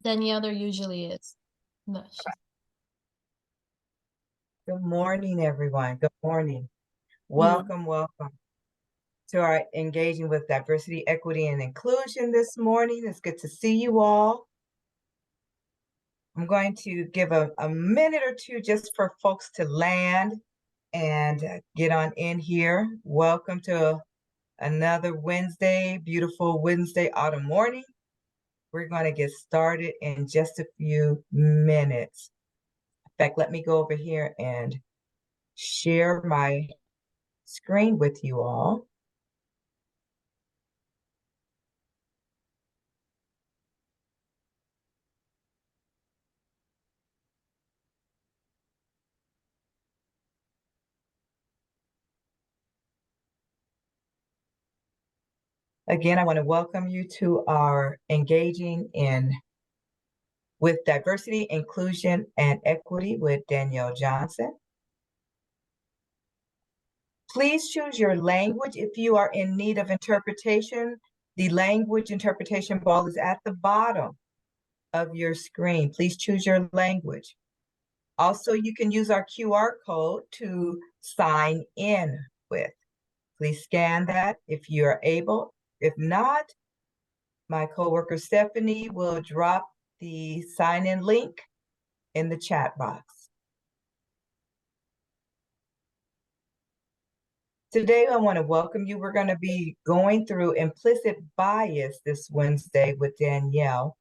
Danielle, there usually is. No, Good morning, everyone. Good morning. mm. Welcome to our engaging with diversity, equity, and inclusion this morning. It's good to see you all. I'm going to give a minute or two just for folks to land and get on in here. Welcome to another Wednesday, beautiful Wednesday autumn morning. We're going to get started in just a few minutes. In fact, let me go over here and share my screen with you all. Again, I want to welcome you to our engaging in with diversity, inclusion, and equity with Danielle Johnson. Please choose your language if you are in need of interpretation. The language interpretation ball is at the bottom of your screen. Please choose your language. Also, you can use our QR code to sign in with. Please scan that if you're able. If not, my coworker Stephanie will drop the sign-in link in the chat box. Today, I want to welcome you. We're going to be going through implicit bias this Wednesday with Danielle.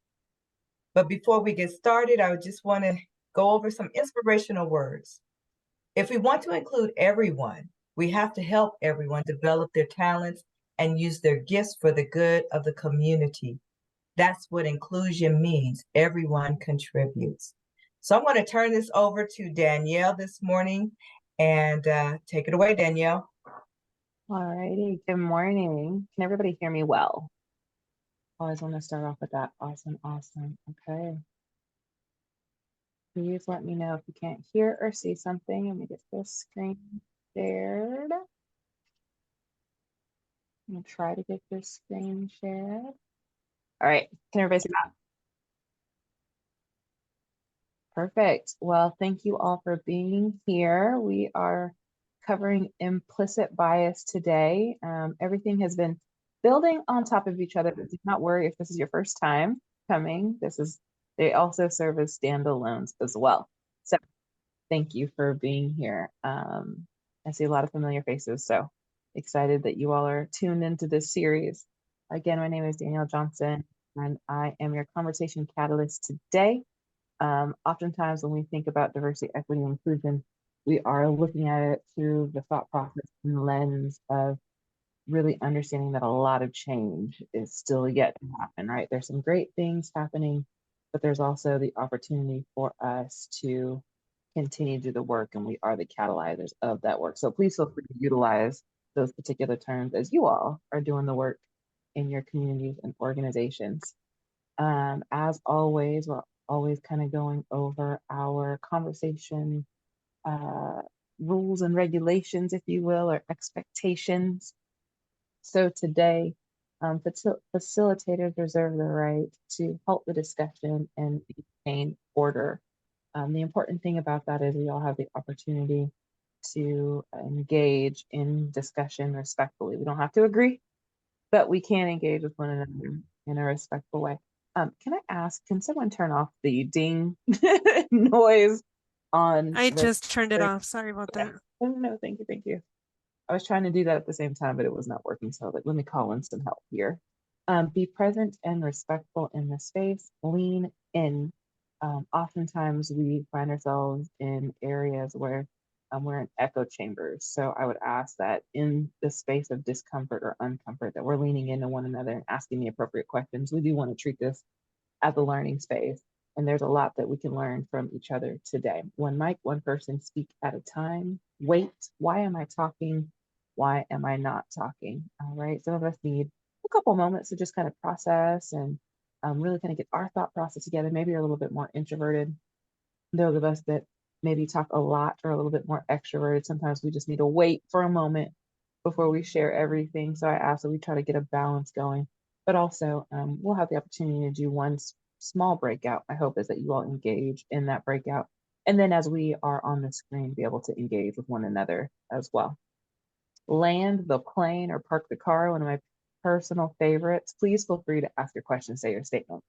But before we get started, I just want to go over some inspirational words. If we want to include everyone, we have to help everyone develop their talents and use their gifts for the good of the community. That's what inclusion means. Everyone contributes. So I'm going to turn this over to Danielle this morning and take it away, Danielle. All righty. Good morning. Can everybody hear me well? Always want to start off with that. Awesome. Okay. Please let me know if you can't hear or see something. Let me get this screen shared. I'm going to try to get this screen shared. All right. Can everybody see that? Perfect. Well, thank you all for being here. We are covering implicit bias today. Everything has been building on top of each other, but do not worry if this is your first time coming. They also serve as standalones as well. So thank you for being here. I see a lot of familiar faces, so excited that you all are tuned into this series. Again, my name is Danielle Johnson, and I am your conversation catalyst today. Oftentimes when we think about diversity, equity, and inclusion, we are looking at it through the thought process and lens of really understanding that a lot of change is still yet to happen, right? There's some great things happening, but there's also the opportunity for us to continue to do the work, and we are the catalyzers of that work. So please feel free to utilize those particular terms as you all are doing the work in your communities and organizations. As always, we're always kind of going over our conversation rules and regulations, if you will, or expectations. So today, facilitators reserve the right to halt the discussion and maintain order. The important thing about that is we all have the opportunity to engage in discussion respectfully. We don't have to agree, but we can engage with one another in a respectful way. Can I ask, can someone turn off the ding noise on? I just turned it off. Sorry about that. Oh, no, thank you. I was trying to do that at the same time, but it was not working. So let me call in some help here. Be present and respectful in the space. Lean in. Oftentimes we find ourselves in areas where we're in echo chambers. So I would ask that in the space of discomfort or uncomfort, that we're leaning into one another and asking the appropriate questions. We do want to treat this as a learning space. And there's a lot that we can learn from each other today. One mic, one person, speak at a time. Wait, why am I talking? Why am I not talking? All right, some of us need a couple moments to just kind of process and really kind of get our thought process together. Maybe you're a little bit more introverted. Those of us that maybe talk a lot or a little bit more extroverted, sometimes we just need to wait for a moment before we share everything. So I ask that we try to get a balance going, but also we'll have the opportunity to do one small breakout. My hope is that you all engage in that breakout. And then as we are on the screen, be able to engage with one another as well. Land the plane or park the car, one of my personal favorites. Please feel free to ask your question, say your statement.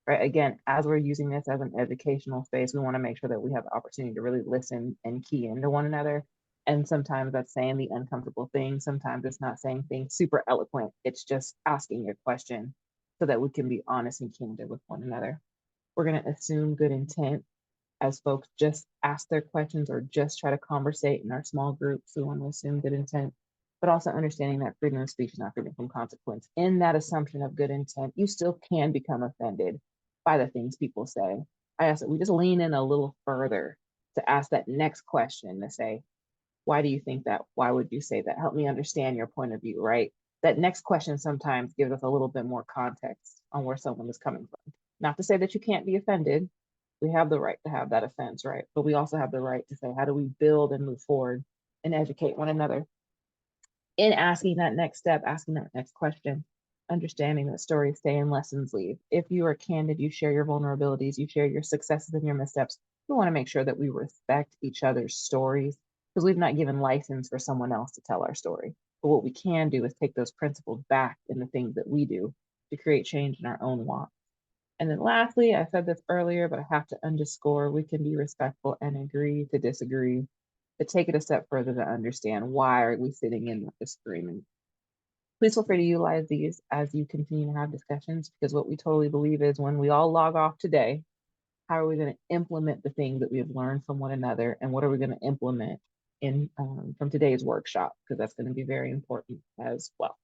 Right? Again, as we're using this as an educational space, we want to make sure that we have the opportunity to really listen and key into one another. And sometimes that's saying the uncomfortable thing. Sometimes it's not saying things super eloquent. It's just asking your question so that we can be honest and candid with one another. We're going to assume good intent as folks just ask their questions or just try to conversate in our small groups. We want to assume good intent, but also understanding that freedom of speech is not freedom from consequence. In that assumption of good intent, you still can become offended by the things people say. I ask that we just lean in a little further to ask that next question, to say, why do you think that? Why would you say that? Help me understand your point of view, right? That next question sometimes gives us a little bit more context on where someone is coming from. Not to say that you can't be offended. We have the right to have that offense, right? But we also have the right to say, how do we build and move forward and educate one another? In asking that next step, asking that next question, understanding that stories stay and lessons leave. If you are candid, you share your vulnerabilities, you share your successes and your missteps. We want to make sure that we respect each other's stories because we've not given license for someone else to tell our story. But what we can do is take those principles back in the things that we do to create change in our own walk. And then lastly, I said this earlier, but I have to underscore, we can be respectful and agree to disagree, to take it a step further to understand why are we sitting in disagreement. Please feel free to utilize these as you continue to have discussions, because what we totally believe is when we all log off today, how are we going to implement the things that we have learned from one another, and what are we going to implement in from today's workshop, because that's going to be very important as well.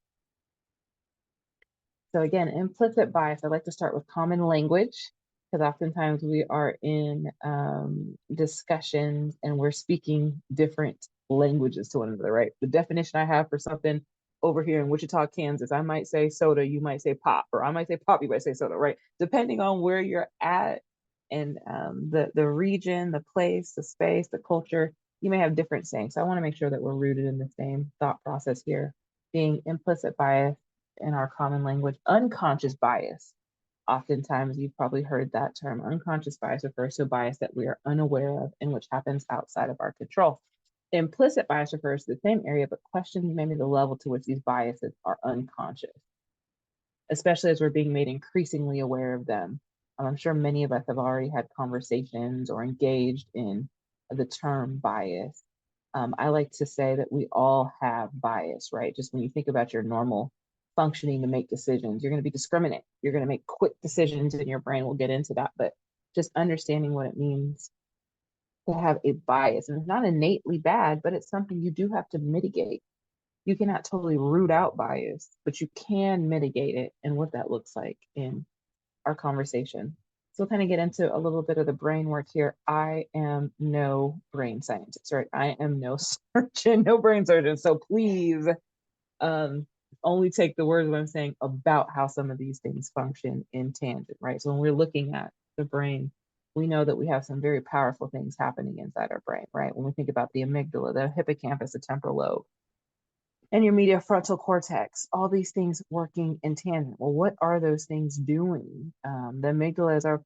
So again, implicit bias, I like to start with common language, because oftentimes we are in discussions and we're speaking different languages to one another, right? The definition I have for something over here in Wichita, Kansas, I might say soda, you might say pop, or I might say pop, you might say soda, right? Depending on where you're at and the region, the place, the space, the culture, you may have different sayings. So I want to make sure that we're rooted in the same thought process here, being implicit bias in our common language. Unconscious bias. Oftentimes you've probably heard that term. Unconscious bias refers to a bias that we are unaware of and which happens outside of our control. Implicit bias refers to the same area, but questions maybe the level to which these biases are unconscious, especially as we're being made increasingly aware of them. I'm sure many of us have already had conversations or engaged in the term bias. I like to say that we all have bias, right? Just when you think about your normal functioning to make decisions, you're going to be discriminate. You're going to make quick decisions in your brain. We'll get into that, but just understanding what it means to have a bias. And it's not innately bad, but it's something you do have to mitigate. You cannot totally root out bias, but you can mitigate it and what that looks like in our conversation. So we'll kind of get into a little bit of the brain work here. I am no brain scientist, right? I am no surgeon, no brain surgeon. So please only take the words of what I'm saying about how some of these things function in tangent, right? So when we're looking at the brain, we know that we have some very powerful things happening inside our brain, right? When we think about the amygdala, the hippocampus, the temporal lobe, and your medial frontal cortex, all these things working in tandem. Well, what are those things doing? The amygdala is our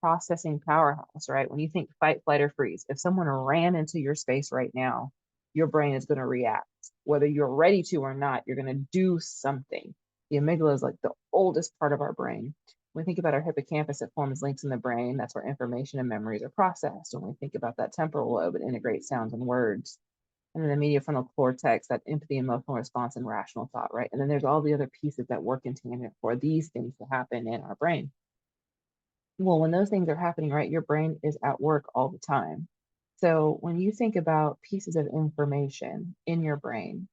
processing powerhouse, right? When you think fight, flight, or freeze, if someone ran into your space right now, your brain is going to react. Whether you're ready to or not, you're going to do something. The amygdala is like the oldest part of our brain. When we think about our hippocampus, it forms links in the brain. That's where information and memories are processed. When we think about that temporal lobe, it integrates sounds and words. And then the medial frontal cortex, that empathy, emotional response, and rational thought, right? And then there's all the other pieces that work in tandem for these things to happen in our brain. Well, when those things are happening, right, your brain is at work all the time. So when you think about pieces of information in your brain,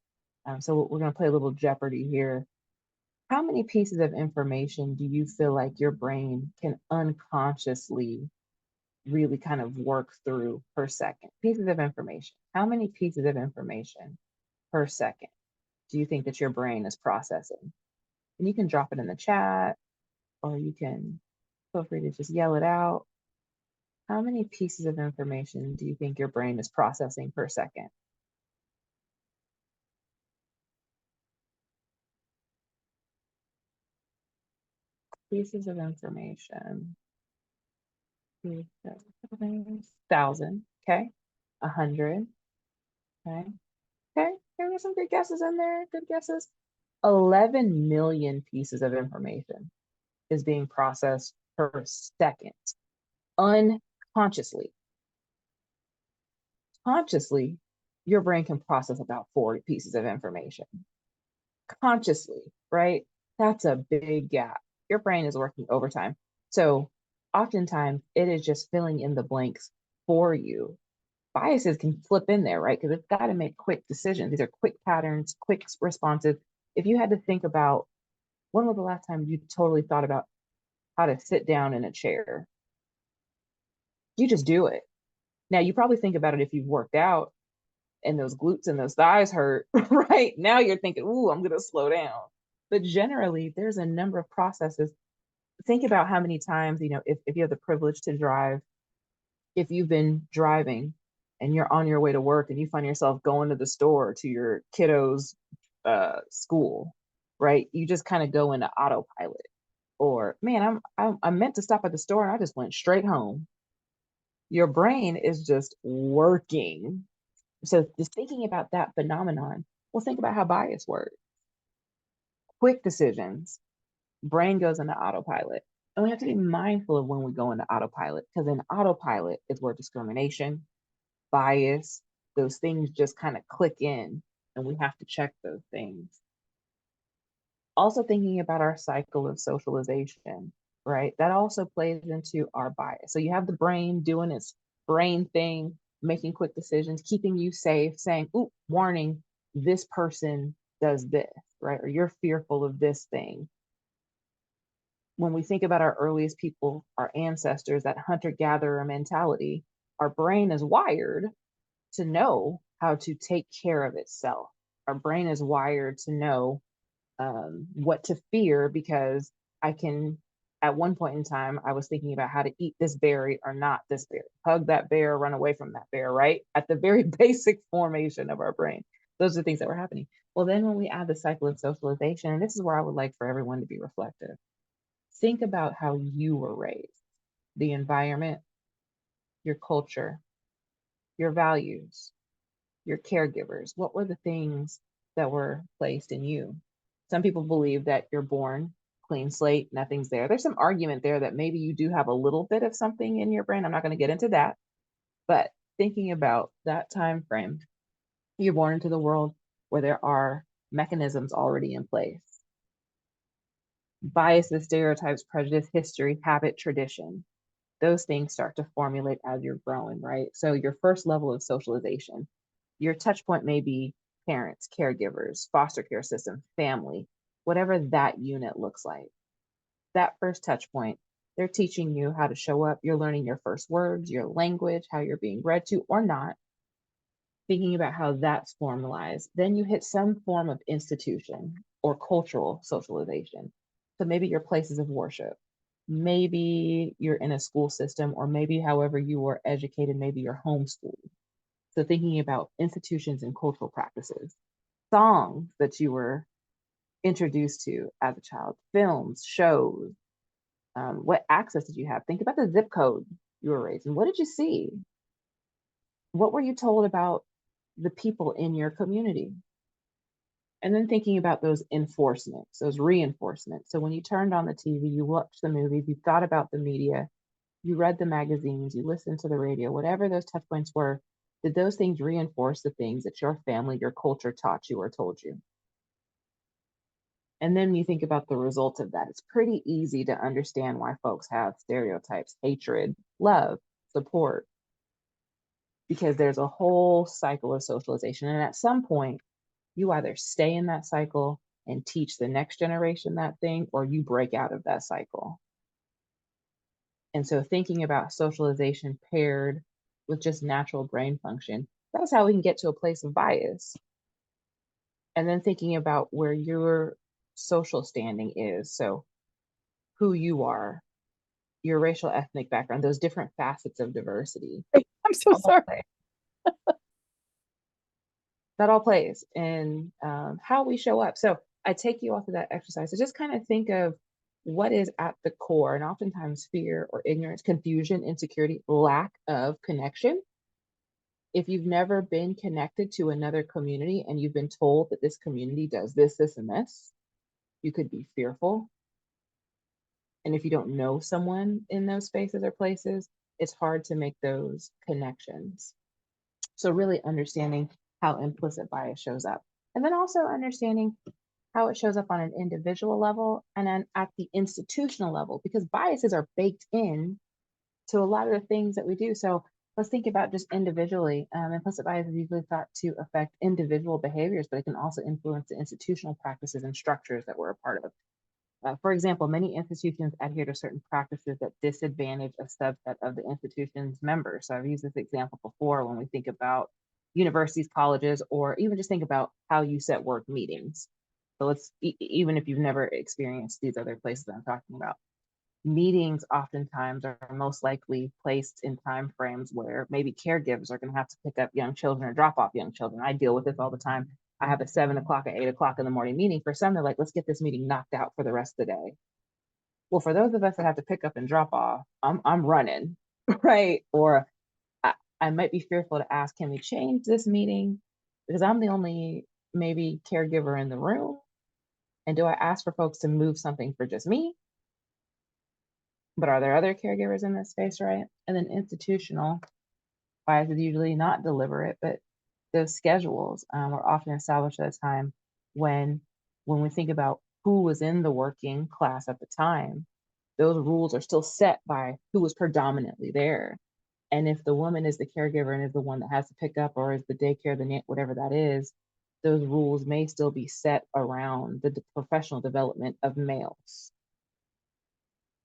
so we're going to play a little Jeopardy here. How many pieces of information do you feel like your brain can unconsciously really kind of work through per second? Pieces of information. How many pieces of information per second do you think that your brain is processing? And you can drop it in the chat, or you can feel free to just yell it out. How many pieces of information do you think your brain is processing per second? pieces of information. 1,000, okay. 100, okay. Okay, there were some good guesses in there, good guesses. 11 million pieces of information is being processed per second, unconsciously. Consciously, your brain can process about 40 pieces of information. Consciously, right? That's a big gap. Your brain is working overtime. So oftentimes it is just filling in the blanks for you. Biases can flip in there, right? Because it's got to make quick decisions. These are quick patterns, quick responses. If you had to think about when was the last time you totally thought about how to sit down in a chair, you just do it. Now, you probably think about it if you've worked out and those glutes and those thighs hurt, right? Now you're thinking, ooh, I'm going to slow down. But generally, there's a number of processes. Think about how many times, if you have the privilege to drive, if you've been driving and you're on your way to work and you find yourself going to the store to your kiddo's school, right? You just kind of go into autopilot. Or, man, I meant to stop at the store and I just went straight home. Your brain is just working. So just thinking about that phenomenon, well, think about how bias works. Quick decisions, brain goes into autopilot. And we have to be mindful of when we go into autopilot, because in autopilot is where discrimination, bias, those things just kind of click in, and we have to check those things. Also thinking about our cycle of socialization, right? That also plays into our bias. So you have the brain doing its brain thing, making quick decisions, keeping you safe, saying, ooh, warning, this person does this, right? Or you're fearful of this thing. When we think about our earliest people, our ancestors, that hunter-gatherer mentality, our brain is wired to know how to take care of itself. Our brain is wired to know what to fear, because at one point in time, I was thinking about how to eat this berry or not this berry, hug that bear, run away from that bear, right? At the very basic formation of our brain. Those are the things that were happening. Well, then when we add the cycle of socialization, and this is where I would like for everyone to be reflective. Think about how you were raised, the environment, your culture, your values, your caregivers. What were the things that were placed in you? Some people believe that you're born clean slate, nothing's there. There's some argument there that maybe you do have a little bit of something in your brain. I'm not going to get into that, but thinking about that time frame, you're born into the world where there are mechanisms already in place. Biases, stereotypes, prejudice, history, habit, tradition. Those things start to formulate as you're growing, right? So your first level of socialization, your touch point may be parents, caregivers, foster care system, family, whatever that unit looks like. That first touch point, they're teaching you how to show up. You're learning your first words, your language, how you're being read to or not, thinking about how that's formalized. Then you hit some form of institution or cultural socialization. So maybe your places of worship, maybe you're in a school system, or maybe however you were educated, maybe you're homeschooled. So thinking about institutions and cultural practices, songs that you were introduced to as a child, films, shows, what access did you have? Think about the zip code you were raised in. What did you see? What were you told about the people in your community? And then thinking about those enforcements, those reinforcements. So when you turned on the TV, you watched the movies, you thought about the media, you read the magazines, you listened to the radio, whatever those touch points were, did those things reinforce the things that your family, your culture taught you or told you? And then you think about the results of that. It's pretty easy to understand why folks have stereotypes, hatred, love, support, because there's a whole cycle of socialization. And at some point, you either stay in that cycle and teach the next generation that thing, or you break out of that cycle. And so thinking about socialization paired with just natural brain function, that's how we can get to a place of bias. And then thinking about where your social standing is. So who you are, your racial, ethnic background, those different facets of diversity. I'm so sorry. That all plays in how we show up. So I take you off of that exercise. So just kind of think of what is at the core, and oftentimes fear or ignorance, confusion, insecurity, lack of connection. If you've never been connected to another community and you've been told that this community does this, this, and this, you could be fearful. And if you don't know someone in those spaces or places, it's hard to make those connections. So really understanding how implicit bias shows up. And then also understanding how it shows up on an individual level and then at the institutional level, because biases are baked in to a lot of the things that we do. So let's think about just individually. Implicit bias is usually thought to affect individual behaviors, but it can also influence the institutional practices and structures that we're a part of. For example, many institutions adhere to certain practices that disadvantage a subset of the institution's members. So I've used this example before when we think about universities, colleges, or even just think about how you set work meetings. So let's, even if you've never experienced these other places I'm talking about, meetings oftentimes are most likely placed in time frames where maybe caregivers are going to have to pick up young children or drop off young children. I deal with this all the time. I have a 7 o'clock or 8 o'clock in the morning meeting. For some, they're like, let's get this meeting knocked out for the rest of the day. Well, for those of us that have to pick up and drop off, I'm running, right? Or I might be fearful to ask, can we change this meeting? Because I'm the only maybe caregiver in the room. And do I ask for folks to move something for just me? But are there other caregivers in this space, right? And then institutional bias is usually not deliberate, but those schedules are often established at a time when we think about who was in the working class at the time, those rules are still set by who was predominantly there. And if the woman is the caregiver and is the one that has to pick up, or is the daycare, the whatever that is, those rules may still be set around the professional development of males.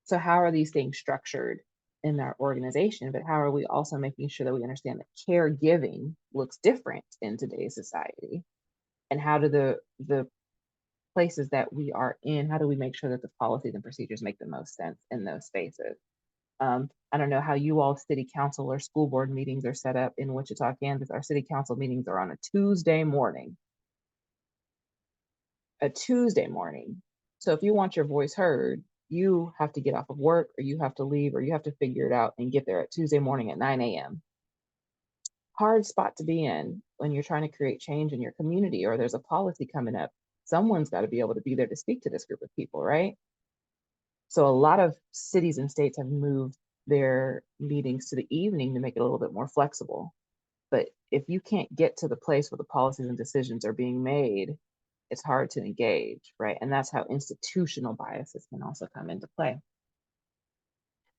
So how are these things structured in our organization? But how are we also making sure that we understand that caregiving looks different in today's society? And how do the places that we are in, how do we make sure that the policies and procedures make the most sense in those spaces? I don't know how you all city council or school board meetings are set up in Wichita, Kansas. Our city council meetings are on a Tuesday morning. So if you want your voice heard, you have to get off of work, or you have to leave, or you have to figure it out and get there at Tuesday morning at 9 a.m. Hard spot to be in when you're trying to create change in your community, or there's a policy coming up. Someone's got to be able to be there to speak to this group of people, right? So a lot of cities and states have moved their meetings to the evening to make it a little bit more flexible. But if you can't get to the place where the policies and decisions are being made, it's hard to engage, right? And that's how institutional biases can also come into play.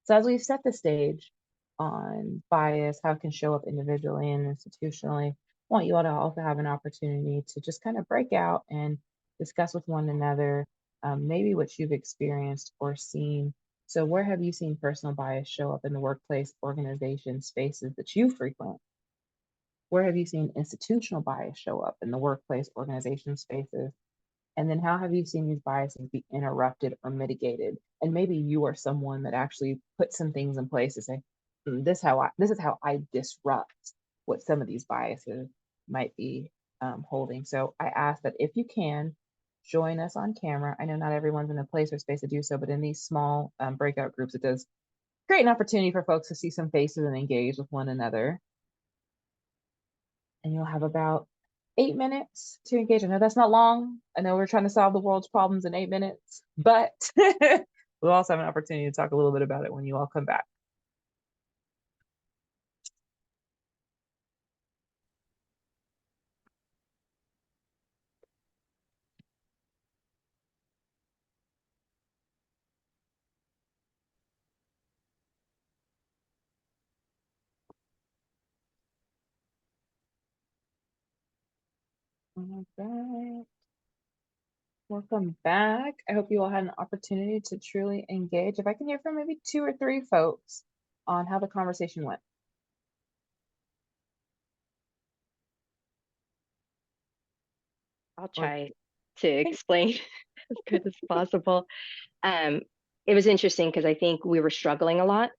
So as we've set the stage on bias, how it can show up individually and institutionally, I want you all to also have an opportunity to just kind of break out and discuss with one another maybe what you've experienced or seen. So where have you seen personal bias show up in the workplace, organization, spaces that you frequent? Where have you seen institutional bias show up in the workplace, organization, spaces? And then how have you seen these biases be interrupted or mitigated? And maybe you are someone that actually put some things in place to say, this is how I disrupt what some of these biases might be holding. So I ask that if you can, join us on camera. I know not everyone's in a place or space to do so, but in these small breakout groups, it does create an opportunity for folks to see some faces and engage with one another. And you'll have about 8 minutes to engage. I know that's not long. I know we're trying to solve the world's problems in 8 minutes, but we'll also have an opportunity to talk a little bit about it when you all come back. All right. Welcome back. I hope you all had an opportunity to truly engage. If I can hear from maybe 2 or 3 folks on how the conversation went. I'll try to explain as good as possible. It was interesting because I think we were struggling a lot.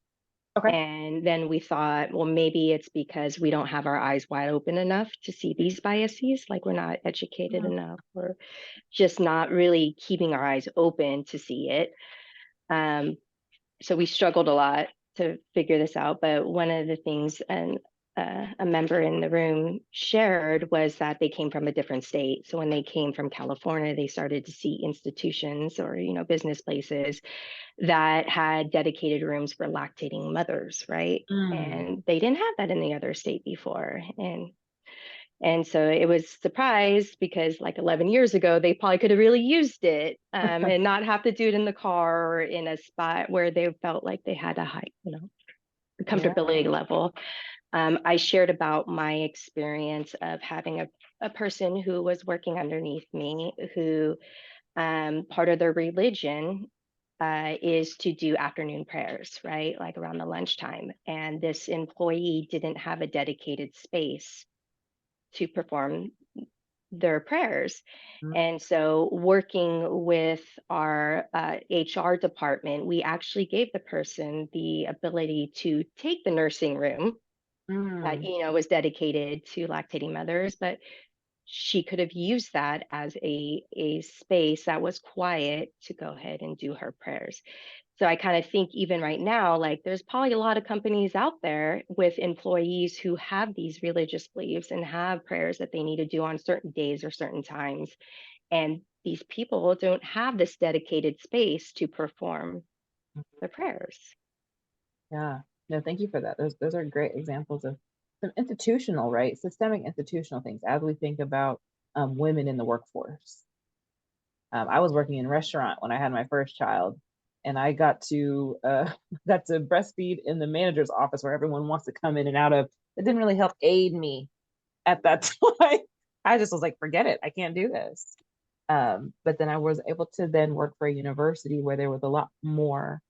Okay. And then we thought, well, maybe it's because we don't have our eyes wide open enough to see these biases, like we're not educated enough, or just not really keeping our eyes open to see it. So we struggled a lot to figure this out. But one of the things a member in the room shared was that they came from a different state. So when they came from California, they started to see institutions or, business places that had dedicated rooms for lactating mothers, right? And they didn't have that in the other state before. And so it was surprised because like 11 years ago, they probably could have really used it and not have to do it in the car or in a spot where they felt like they had a high, comfortability level. I shared about my experience of having a person who was working underneath me who part of their religion is to do afternoon prayers, right? Like around the lunchtime. And this employee didn't have a dedicated space to perform their prayers. And so, working with our HR department, we actually gave the person the ability to take the nursing room that was dedicated to lactating mothers, but she could have used that as a space that was quiet to go ahead and do her prayers. So I kind of think even right now, like there's probably a lot of companies out there with employees who have these religious beliefs and have prayers that they need to do on certain days or certain times. And these people don't have this dedicated space to perform the prayers. Yeah, no, thank you for that. Those are great examples of some institutional, right? Systemic institutional things as we think about women in the workforce. I was working in a restaurant when I had my first child, and I got to breastfeed in the manager's office where everyone wants to come in and out of. It didn't really help aid me at that time. I just was like, forget it, I can't do this. But then I was able to then work for a university where there was a lot more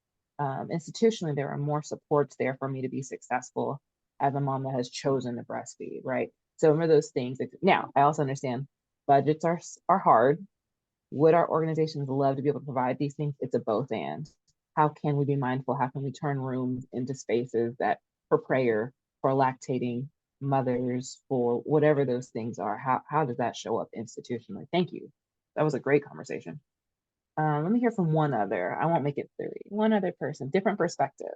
institutionally, there are more supports there for me to be successful as a mom that has chosen to breastfeed, right? So remember those things. Now, I also understand budgets are hard. Would our organizations love to be able to provide these things? It's a both and. How can we be mindful? How can we turn rooms into spaces that for prayer, for lactating mothers, for whatever those things are? How does that show up institutionally? Thank you. That was a great conversation. Let me hear from one other. I won't make it three. One other person, different perspective.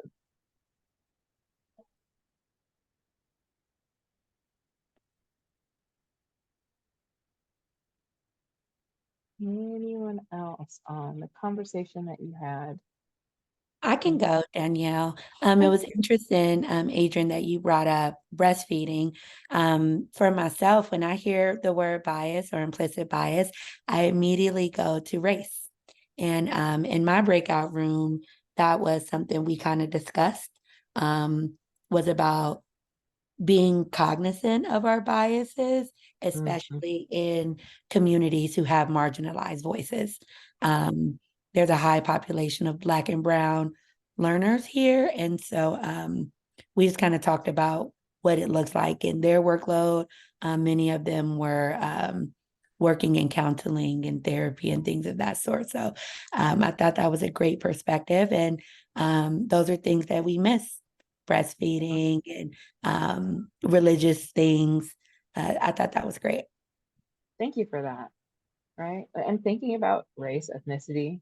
Anyone else on the conversation that you had? I can go, Danielle. It was interesting, Adrian, that you brought up breastfeeding. For myself, when I hear the word bias or implicit bias, I immediately go to race. And in my breakout room, that was something we kind of discussed, was about being cognizant of our biases, especially in communities who have marginalized voices. There's a high population of Black and Brown learners here. And so we just kind of talked about what it looks like in their workload. Many of them were working in counseling and therapy and things of that sort. So I thought that was a great perspective. And those are things that we miss. Breastfeeding and religious things. I thought that was great. Thank you for that. Right. And thinking about race, ethnicity,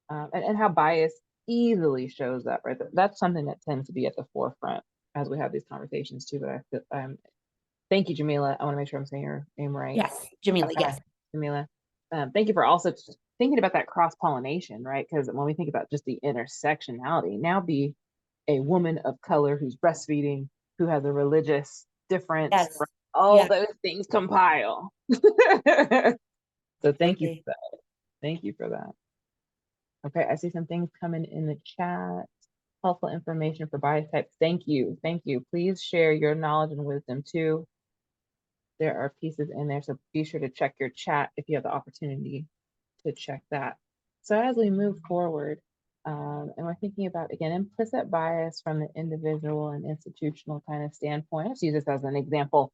and how bias easily shows up, right? That's something that tends to be at the forefront as we have these conversations too. But thank you, Jamila. I want to make sure I'm saying your name right. Yes, Jamila, Okay. yes. Jamila. Thank you for also thinking about that cross-pollination, right? Because when we think about just the intersectionality, now be a woman of color who's breastfeeding, who has a religious difference, Yes. all those things compile. So thank you for that. Thank you for that. Okay, I see some things coming in the chat. Helpful information for bias types. Thank you. Thank you. Please share your knowledge and wisdom too. There are pieces in there, so be sure to check your chat if you have the opportunity to check that. So as we move forward, and we're thinking about, again, implicit bias from the individual and institutional kind of standpoint. Let's use this as an example,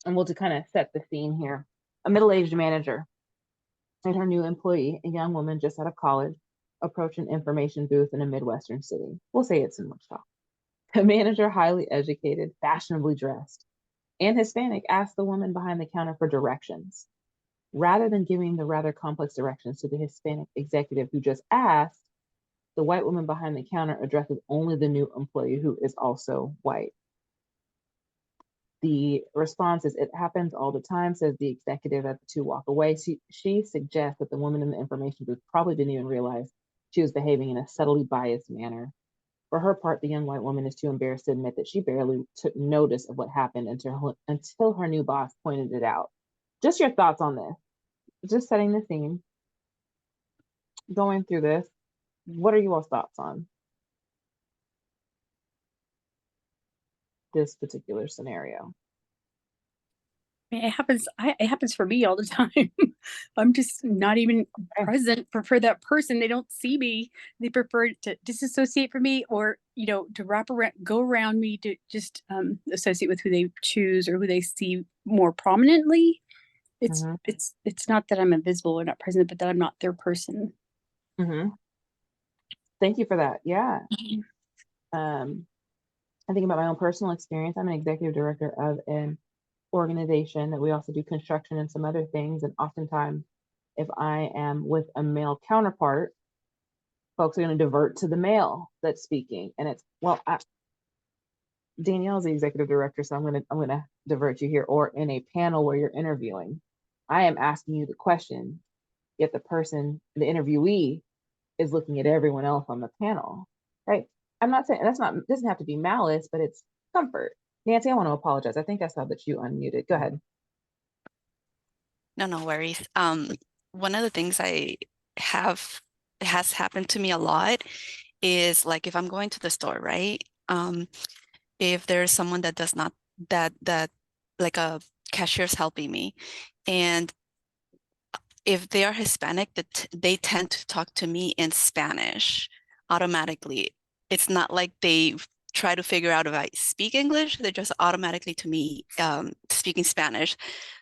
and we'll just kind of set the scene here. A middle-aged manager and her new employee, a young woman just out of college, approach an information booth in a Midwestern city. We'll say it's in Wichita. The manager, highly educated, fashionably dressed, and Hispanic, asked the woman behind the counter for directions. Rather than giving the rather complex directions to the Hispanic executive who just asked, The white woman behind the counter addresses only the new employee who is also white. The response is, it happens all the time, says the executive as the two walk away. She suggests that the woman in the information booth probably didn't even realize she was behaving in a subtly biased manner. For her part, the young white woman is too embarrassed to admit that she barely took notice of what happened until her new boss pointed it out. Just your thoughts on this. Just setting the scene, going through this. What are you all's thoughts on this particular scenario? It happens. It happens for me all the time. I'm just not even present for that person. They don't see me. They prefer to disassociate from me, or to go around me to just associate with who they choose or who they see more prominently. It's not that I'm invisible or not present, but that I'm not their person. Thank you for that. Yeah. I think about my own personal experience. I'm an executive director of an organization that we also do construction and some other things. And oftentimes, if I am with a male counterpart, folks are going to divert to the male that's speaking. And it's, well, Danielle's the executive director, so I'm gonna divert you here. Or in a panel where you're interviewing, I am asking you the question, yet the interviewee is looking at everyone else on the panel, right? I'm not saying doesn't have to be malice, but it's comfort. Nancy, I want to apologize. I think I saw that you unmuted. Go ahead. No worries. One of the things has happened to me a lot is like if I'm going to the store, right? If there's someone that does not that like a cashier's helping me, and if they are Hispanic, that they tend to talk to me in Spanish automatically. It's not like they try to figure out if I speak English. They're just automatically to me speaking Spanish.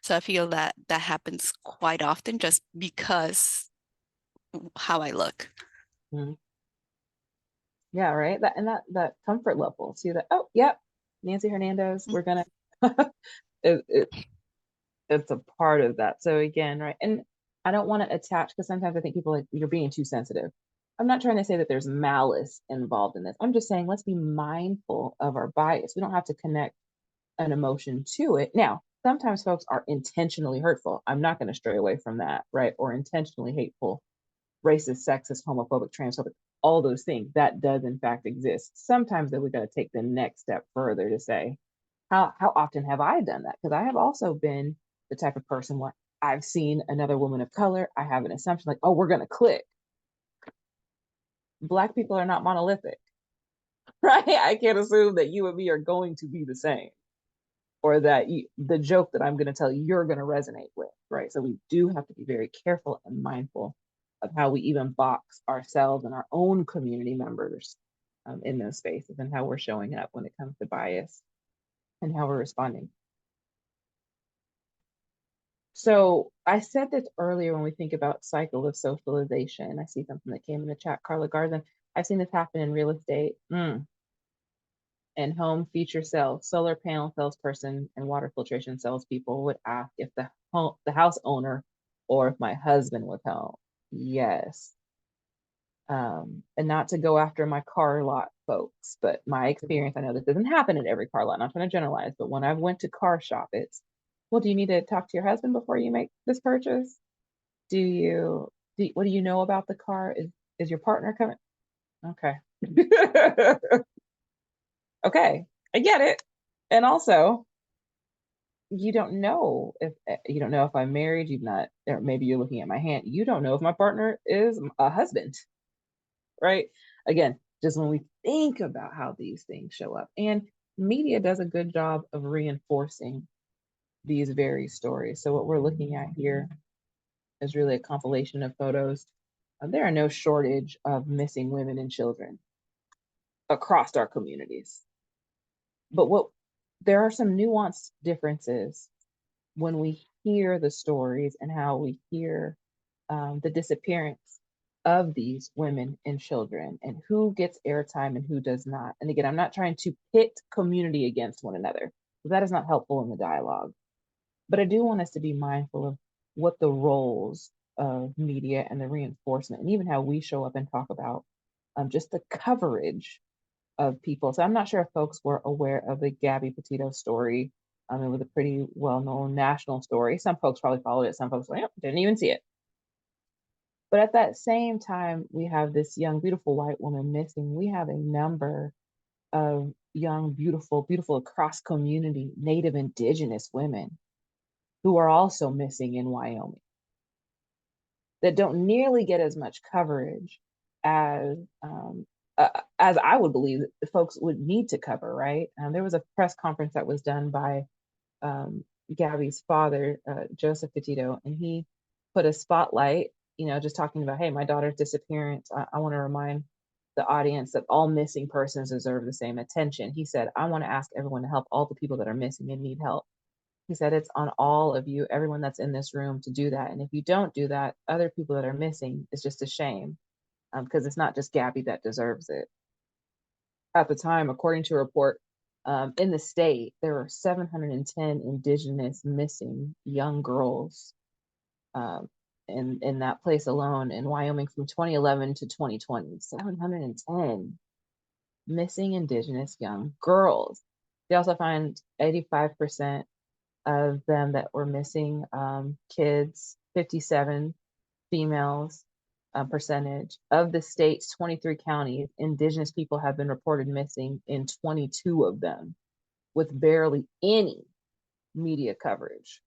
So I feel that happens quite often just because how I look. Yeah, right. That comfort level. See that? Oh, yep. Nancy Hernandez. We're gonna. It's a part of that. So again, right. And I don't want to attach, because sometimes I think people like, you're being too sensitive. I'm not trying to say that there's malice involved in this. I'm just saying, let's be mindful of our bias. We don't have to connect an emotion to it. Now, sometimes folks are intentionally hurtful. I'm not going to stray away from that, right? Or intentionally hateful, racist, sexist, homophobic, transphobic, all those things. That does in fact exist. Sometimes that we got to take the next step further to say, how often have I done that? Because I have also been the type of person where I've seen another woman of color. I have an assumption like, oh, we're going to click. Black people are not monolithic, right? I can't assume that you and me are going to be the same, or that the joke that I'm going to tell you, you're going to resonate with, right? So we do have to be very careful and mindful of how we even box ourselves and our own community members in those spaces, and how we're showing up when it comes to bias and how we're responding. So I said this earlier when we think about cycle of socialization. I see something that came in the chat, Carla Garza. I've seen this happen in real estate and home feature sales. Solar panel salesperson and water filtration salespeople would ask if the house owner or if my husband was home. Yes. And not to go after my car lot folks, but my experience, I know this doesn't happen at every car lot, I'm not trying to generalize, but when I went to car shop, it's, well, do you need to talk to your husband before you make this purchase? What do you know about the car? Is your partner coming? Okay. Okay, I get it. And also, you don't know if I'm married, or maybe you're looking at my hand, you don't know if my partner is a husband, right? Again, just when we think about how these things show up, and media does a good job of reinforcing these very stories. So what we're looking at here is really a compilation of photos. There are no shortage of missing women and children across our communities. But there are some nuanced differences when we hear the stories and how we hear the disappearance of these women and children, and who gets airtime and who does not. And again, I'm not trying to pit community against one another, because that is not helpful in the dialogue. But I do want us to be mindful of what the roles of media and the reinforcement, and even how we show up and talk about just the coverage of people. So I'm not sure if folks were aware of the Gabby Petito story. It was a pretty well-known national story. Some folks probably followed it. Some folks didn't even see it. But at that same time, we have this young, beautiful white woman missing. We have a number of young, beautiful across community, Native Indigenous women who are also missing in Wyoming that don't nearly get as much coverage as I would believe that folks would need to cover, right? There was a press conference that was done by Gabby's father, Joseph Petito, and he put a spotlight, just talking about, hey, my daughter's disappearance. I want to remind the audience that all missing persons deserve the same attention. He said, I want to ask everyone to help all the people that are missing and need help. He said, it's on all of you, everyone that's in this room, to do that. And if you don't do that, other people that are missing, it's just a shame, because it's not just Gabby that deserves it. At the time, according to a report, in the state, there were 710 Indigenous missing young girls in that place alone in Wyoming from 2011 to 2020. 710 missing Indigenous young girls. They also find 85% of them that were missing kids, 57 females percentage. Of the state's 23 counties, Indigenous people have been reported missing in 22 of them, with barely any media coverage.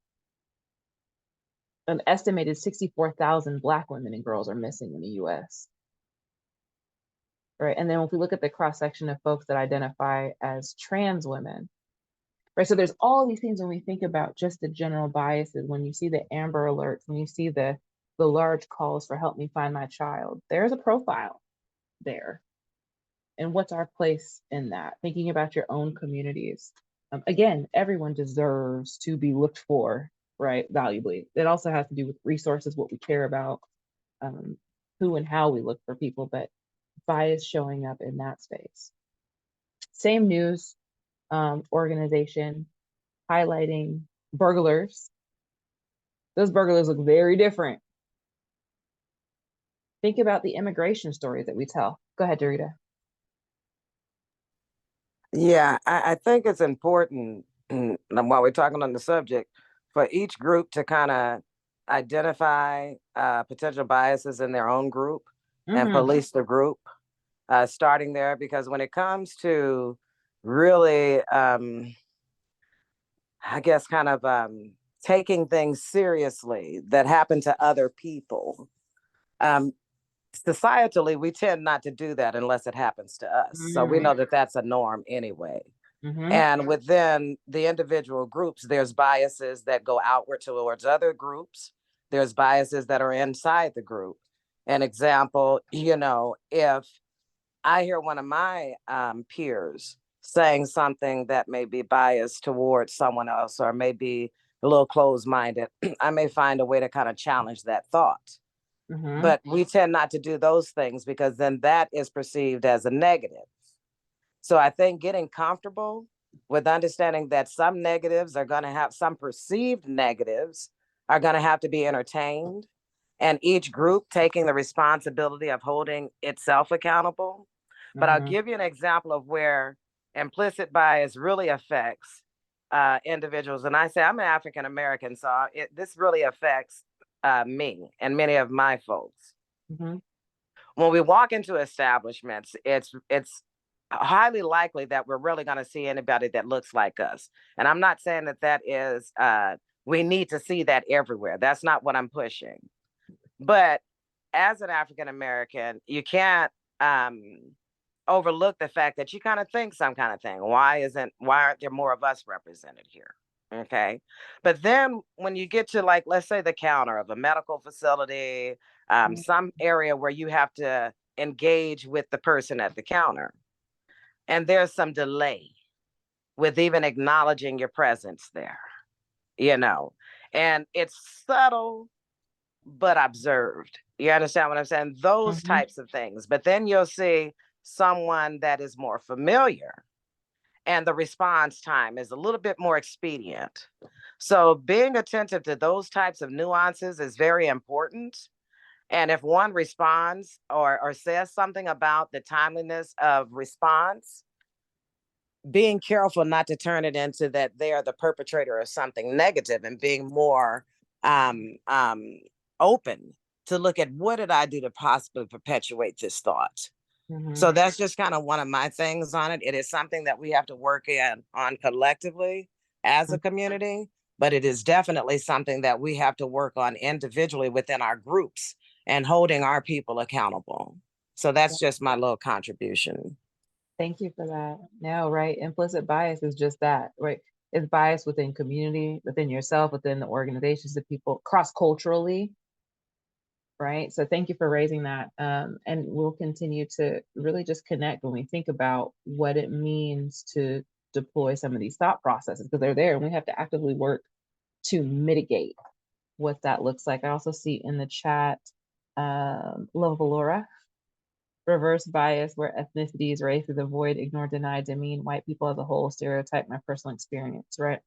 An estimated 64,000 Black women and girls are missing in the US. Right. And then if we look at the cross section of folks that identify as trans women, right? So there's all these things when we think about just the general biases, when you see the Amber Alerts, when you see the large calls for help me find my child, there's a profile there. And what's our place in that? Thinking about your own communities. Again, everyone deserves to be looked for, right? Valuably. It also has to do with resources, what we care about, who and how we look for people, but bias showing up in that space. Same news organization highlighting burglars. Those burglars look very different. Think about the immigration stories that we tell. Go ahead, Dorita. Yeah, I think it's important while we're talking on the subject for each group to kind of identify potential biases in their own group and police the group, starting there, because when it comes to really, I guess, kind of taking things seriously that happen to other people, societally, we tend not to do that unless it happens to us. So we know that that's a norm anyway. And within the individual groups, there's biases that go outward towards other groups. There's biases that are inside the group. An example, if I hear one of my peers saying something that may be biased towards someone else or maybe a little closed-minded, I may find a way to kind of challenge that thought. But we tend not to do those things because then that is perceived as a negative. So I think getting comfortable with understanding that some negatives are going to have, some perceived negatives are going to have to be entertained, and each group taking the responsibility of holding itself accountable. But I'll give you an example of where implicit bias really affects individuals. And I say I'm an African American, so this really affects me and many of my folks. When we walk into establishments, it's highly likely that we're really going to see anybody that looks like us. And I'm not saying that is, we need to see that everywhere. That's not what I'm pushing. But as an African American, you can't overlook the fact that you kind of think some kind of thing. Why aren't there more of us represented here? Okay. But then when you get to, like, let's say the counter of a medical facility, some area where you have to engage with the person at the counter, and there's some delay with even acknowledging your presence there, and it's subtle, but observed. You understand what I'm saying? Those types of things. But then you'll see someone that is more familiar and the response time is a little bit more expedient. So being attentive to those types of nuances is very important. And if one responds or says something about the timeliness of response, being careful not to turn it into that they are the perpetrator of something negative, and being more open to look at what did I do to possibly perpetuate this thought. So that's just kind of one of my things on it. It is something that we have to work on collectively as a community, but it is definitely something that we have to work on individually within our groups and holding our people accountable. So that's just my little contribution. Thank you for that. No, right. Implicit bias is just that, right? It's bias within community, within yourself, within the organizations, the people, cross-culturally, right? So thank you for raising that. And we'll continue to really just connect when we think about what it means to deploy some of these thought processes, because they're there and we have to actively work to mitigate what that looks like. I also see in the chat, Love Valora, reverse bias where ethnicities, races, avoid, ignore, deny, demean white people as a whole, stereotype my personal experience, right?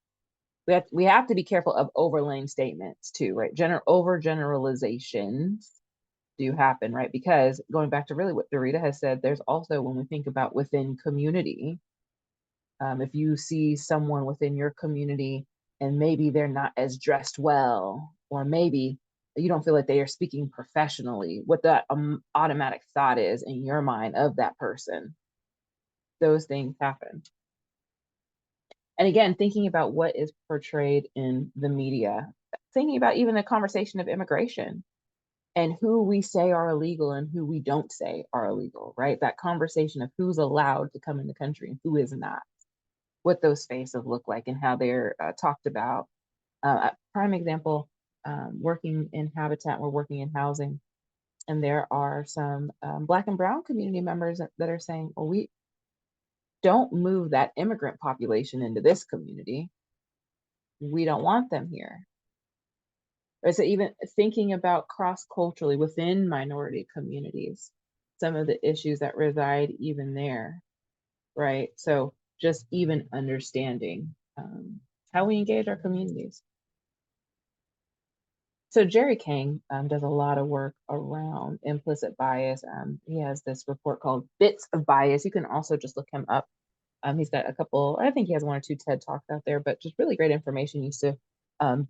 We have to be careful of overlaying statements too, right? Overgeneralizations do happen, right? Because going back to really what Dorita has said, there's also, when we think about within community, if you see someone within your community and maybe they're not as dressed well, or maybe you don't feel like they are speaking professionally, what that automatic thought is in your mind of that person, those things happen. And again, thinking about what is portrayed in the media, thinking about even the conversation of immigration and who we say are illegal and who we don't say are illegal, right? That conversation of who's allowed to come in the country and who is not, what those spaces look like and how they're talked about. Prime example, working in Habitat, we're working in housing, and there are some Black and Brown community members that are saying, well, we don't move that immigrant population into this community. We don't want them here. Or so even thinking about cross-culturally within minority communities, some of the issues that reside even there, right? So just even understanding how we engage our communities. So Jerry King does a lot of work around implicit bias. He has this report called Bits of Bias. You can also just look him up. He's got a couple, I think he has 1 or 2 TED Talks out there, but just really great information. He used to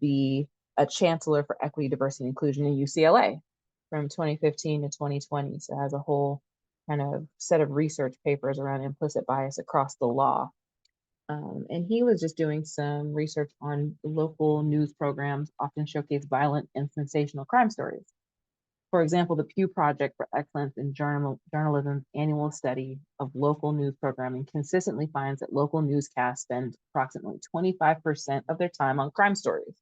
be a chancellor for equity, diversity, and inclusion in UCLA from 2015 to 2020. So has a whole kind of set of research papers around implicit bias across the law. And he was just doing some research on local news programs often showcase violent and sensational crime stories. For example, the Pew Project for Excellence in Journalism's annual study of local news programming consistently finds that local newscasts spend approximately 25% of their time on crime stories.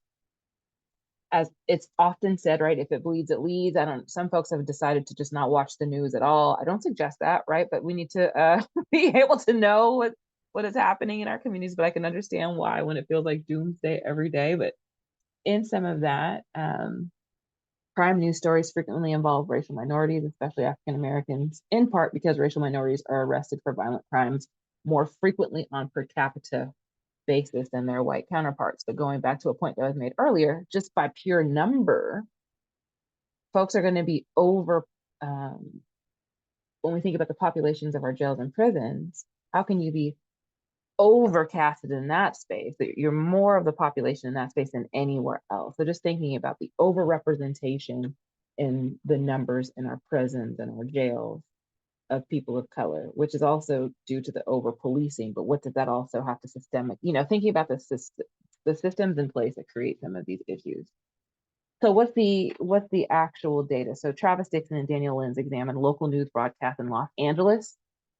As it's often said, right, if it bleeds, it leads. Some folks have decided to just not watch the news at all. I don't suggest that, right? But we need to be able to know what is happening in our communities, but I can understand why when it feels like doomsday every day. But in some of that, crime news stories frequently involve racial minorities, especially African Americans, in part because racial minorities are arrested for violent crimes more frequently on per capita basis than their white counterparts. But going back to a point that was made earlier, just by pure number, folks are going to be over, when we think about the populations of our jails and prisons, how can you be overcasted in that space? You're more of the population in that space than anywhere else. So just thinking about the overrepresentation in the numbers in our prisons and our jails of people of color, which is also due to the over policing. But what does that also have to systemic, thinking about the systems in place that create some of these issues. So what's the actual data? So Travis Dixon and Daniel Lenz examined local news broadcasts in Los Angeles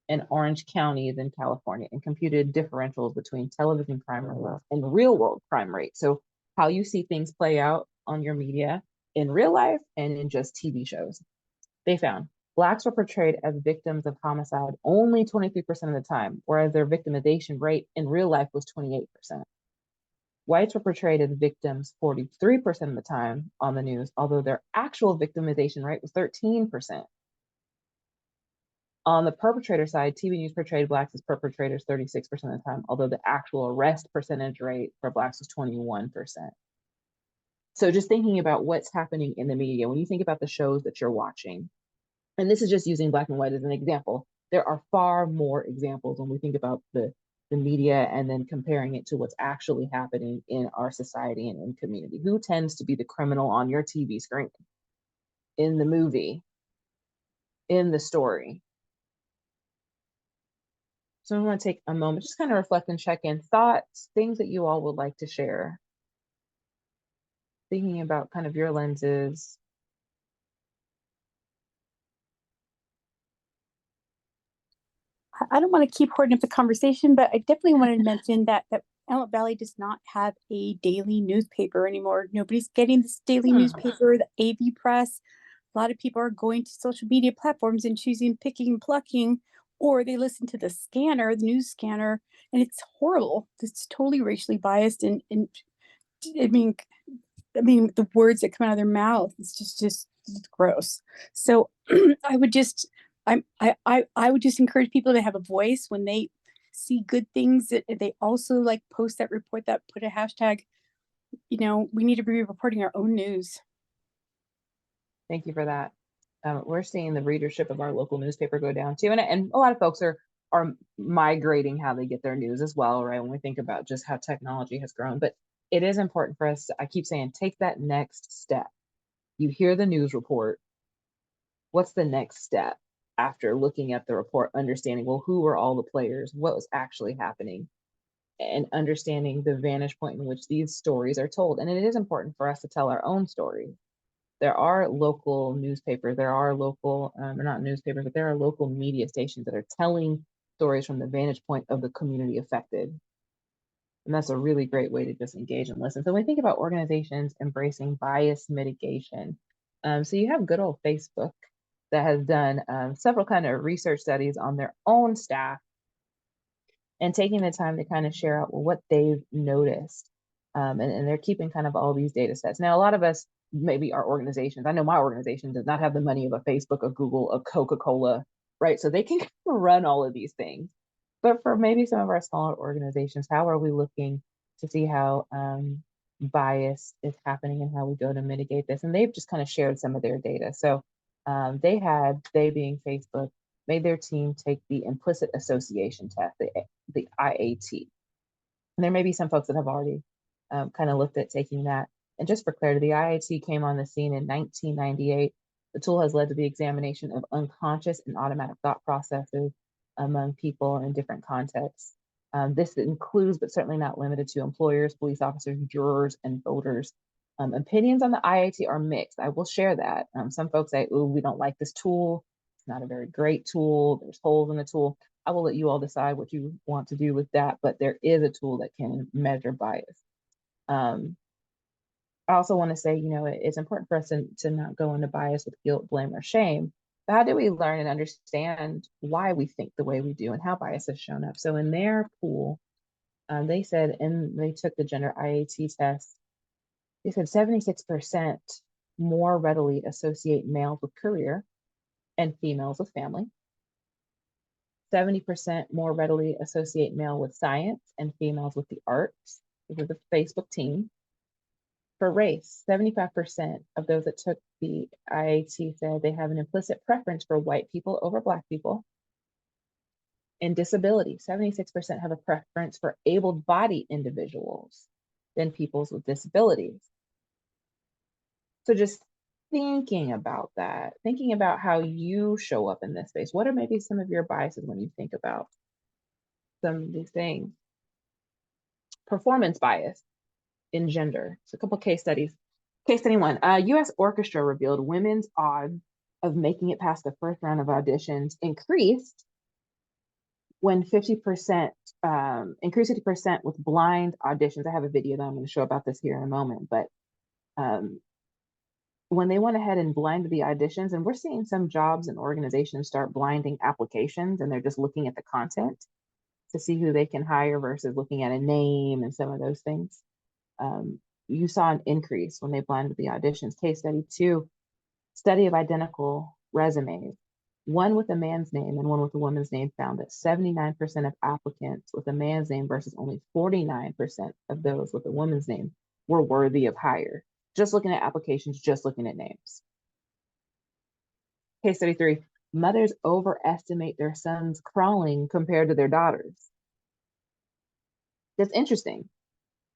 and Orange counties in California and computed differentials between television crime rates and real world crime rates. So how you see things play out on your media in real life and in just TV shows. They found Blacks were portrayed as victims of homicide only 23% of the time, whereas their victimization rate in real life was 28%. Whites were portrayed as victims 43% of the time on the news, although their actual victimization rate was 13%. On the perpetrator side, TV news portrayed Blacks as perpetrators 36% of the time, although the actual arrest percentage rate for Blacks was 21%. So just thinking about what's happening in the media, when you think about the shows that you're watching, and this is just using black and white as an example, there are far more examples when we think about the media and then comparing it to what's actually happening in our society and in community. Who tends to be the criminal on your TV screen, in the movie, in the story? So I want to take a moment, just kind of reflect and check in thoughts, things that you all would like to share. Thinking about kind of your lenses. I don't want to keep hoarding up the conversation, but I definitely wanted to mention that Antelope Valley does not have a daily newspaper anymore. Nobody's getting this daily newspaper, the AV press. A lot of people are going to social media platforms and choosing, picking, and plucking, or they listen to the scanner, the news scanner, and it's horrible. It's totally racially biased, and I mean, the words that come out of their mouth, it's just gross. So I would just, I would just encourage people to have a voice when they see good things, that they also like post that, report that, put a hashtag. You know, we need to be reporting our own news. Thank you for that. We're seeing the readership of our local newspaper go down too, and a lot of folks are migrating how they get their news as well, right? When we think about just how technology has grown, but it is important for us. I keep saying, take that next step. You hear the news report. What's the next step after looking at the report, understanding, well, who were all the players? What was actually happening? And understanding the vantage point in which these stories are told. And it is important for us to tell our own stories. There are local newspapers, there are local, or not newspapers, but there are local media stations that are telling stories from the vantage point of the community affected. And that's a really great way to just engage and listen. So when we think about organizations embracing bias mitigation, so you have good old Facebook that has done several kind of research studies on their own staff and taking the time to kind of share out what they've noticed. And they're keeping kind of all these data sets. Now, a lot of us, maybe our organizations, I know my organization does not have the money of a Facebook, a Google, a Coca-Cola, right? So they can run all of these things. But for maybe some of our smaller organizations, how are we looking to see how bias is happening and how we go to mitigate this? And they've just kind of shared some of their data. So they being Facebook, made their team take the implicit association test, the IAT. And there may be some folks that have already kind of looked at taking that. And just for clarity, the IAT came on the scene in 1998. The tool has led to the examination of unconscious and automatic thought processes among people in different contexts. This includes, but certainly not limited to, employers, police officers, jurors, and voters. Opinions on the IAT are mixed. I will share that. Some folks say, "Ooh, we don't like this tool. It's not a very great tool. There's holes in the tool." I will let you all decide what you want to do with that, but there is a tool that can measure bias. I also want to say, it's important for us to not go into bias with guilt, blame, or shame. But how do we learn and understand why we think the way we do and how bias has shown up? So in their pool, they said, and they took the gender IAT test, they said 76% more readily associate males with career and females with family. 70% more readily associate male with science and females with the arts. This is the Facebook team. For race, 75% of those that took the IAT said they have an implicit preference for white people over Black people. In disability, 76% have a preference for able-bodied individuals than peoples with disabilities. So just thinking about that, thinking about how you show up in this space. What are maybe some of your biases when you think about some of these things? Performance bias in gender. So a couple case studies. Case study one, U.S. orchestra revealed women's odds of making it past the first round of auditions increased when 50%, increased 50% with blind auditions. I have a video that I'm going to show about this here in a moment, but when they went ahead and blinded the auditions, and we're seeing some jobs and organizations start blinding applications, and they're just looking at the content to see who they can hire versus looking at a name and some of those things. You saw an increase when they blinded the auditions. Case study two, study of identical resumes, one with a man's name and one with a woman's name, found that 79% of applicants with a man's name versus only 49% of those with a woman's name were worthy of hire. just looking at applications, just looking at names. Case study 3, mothers overestimate their sons' crawling compared to their daughters. That's interesting,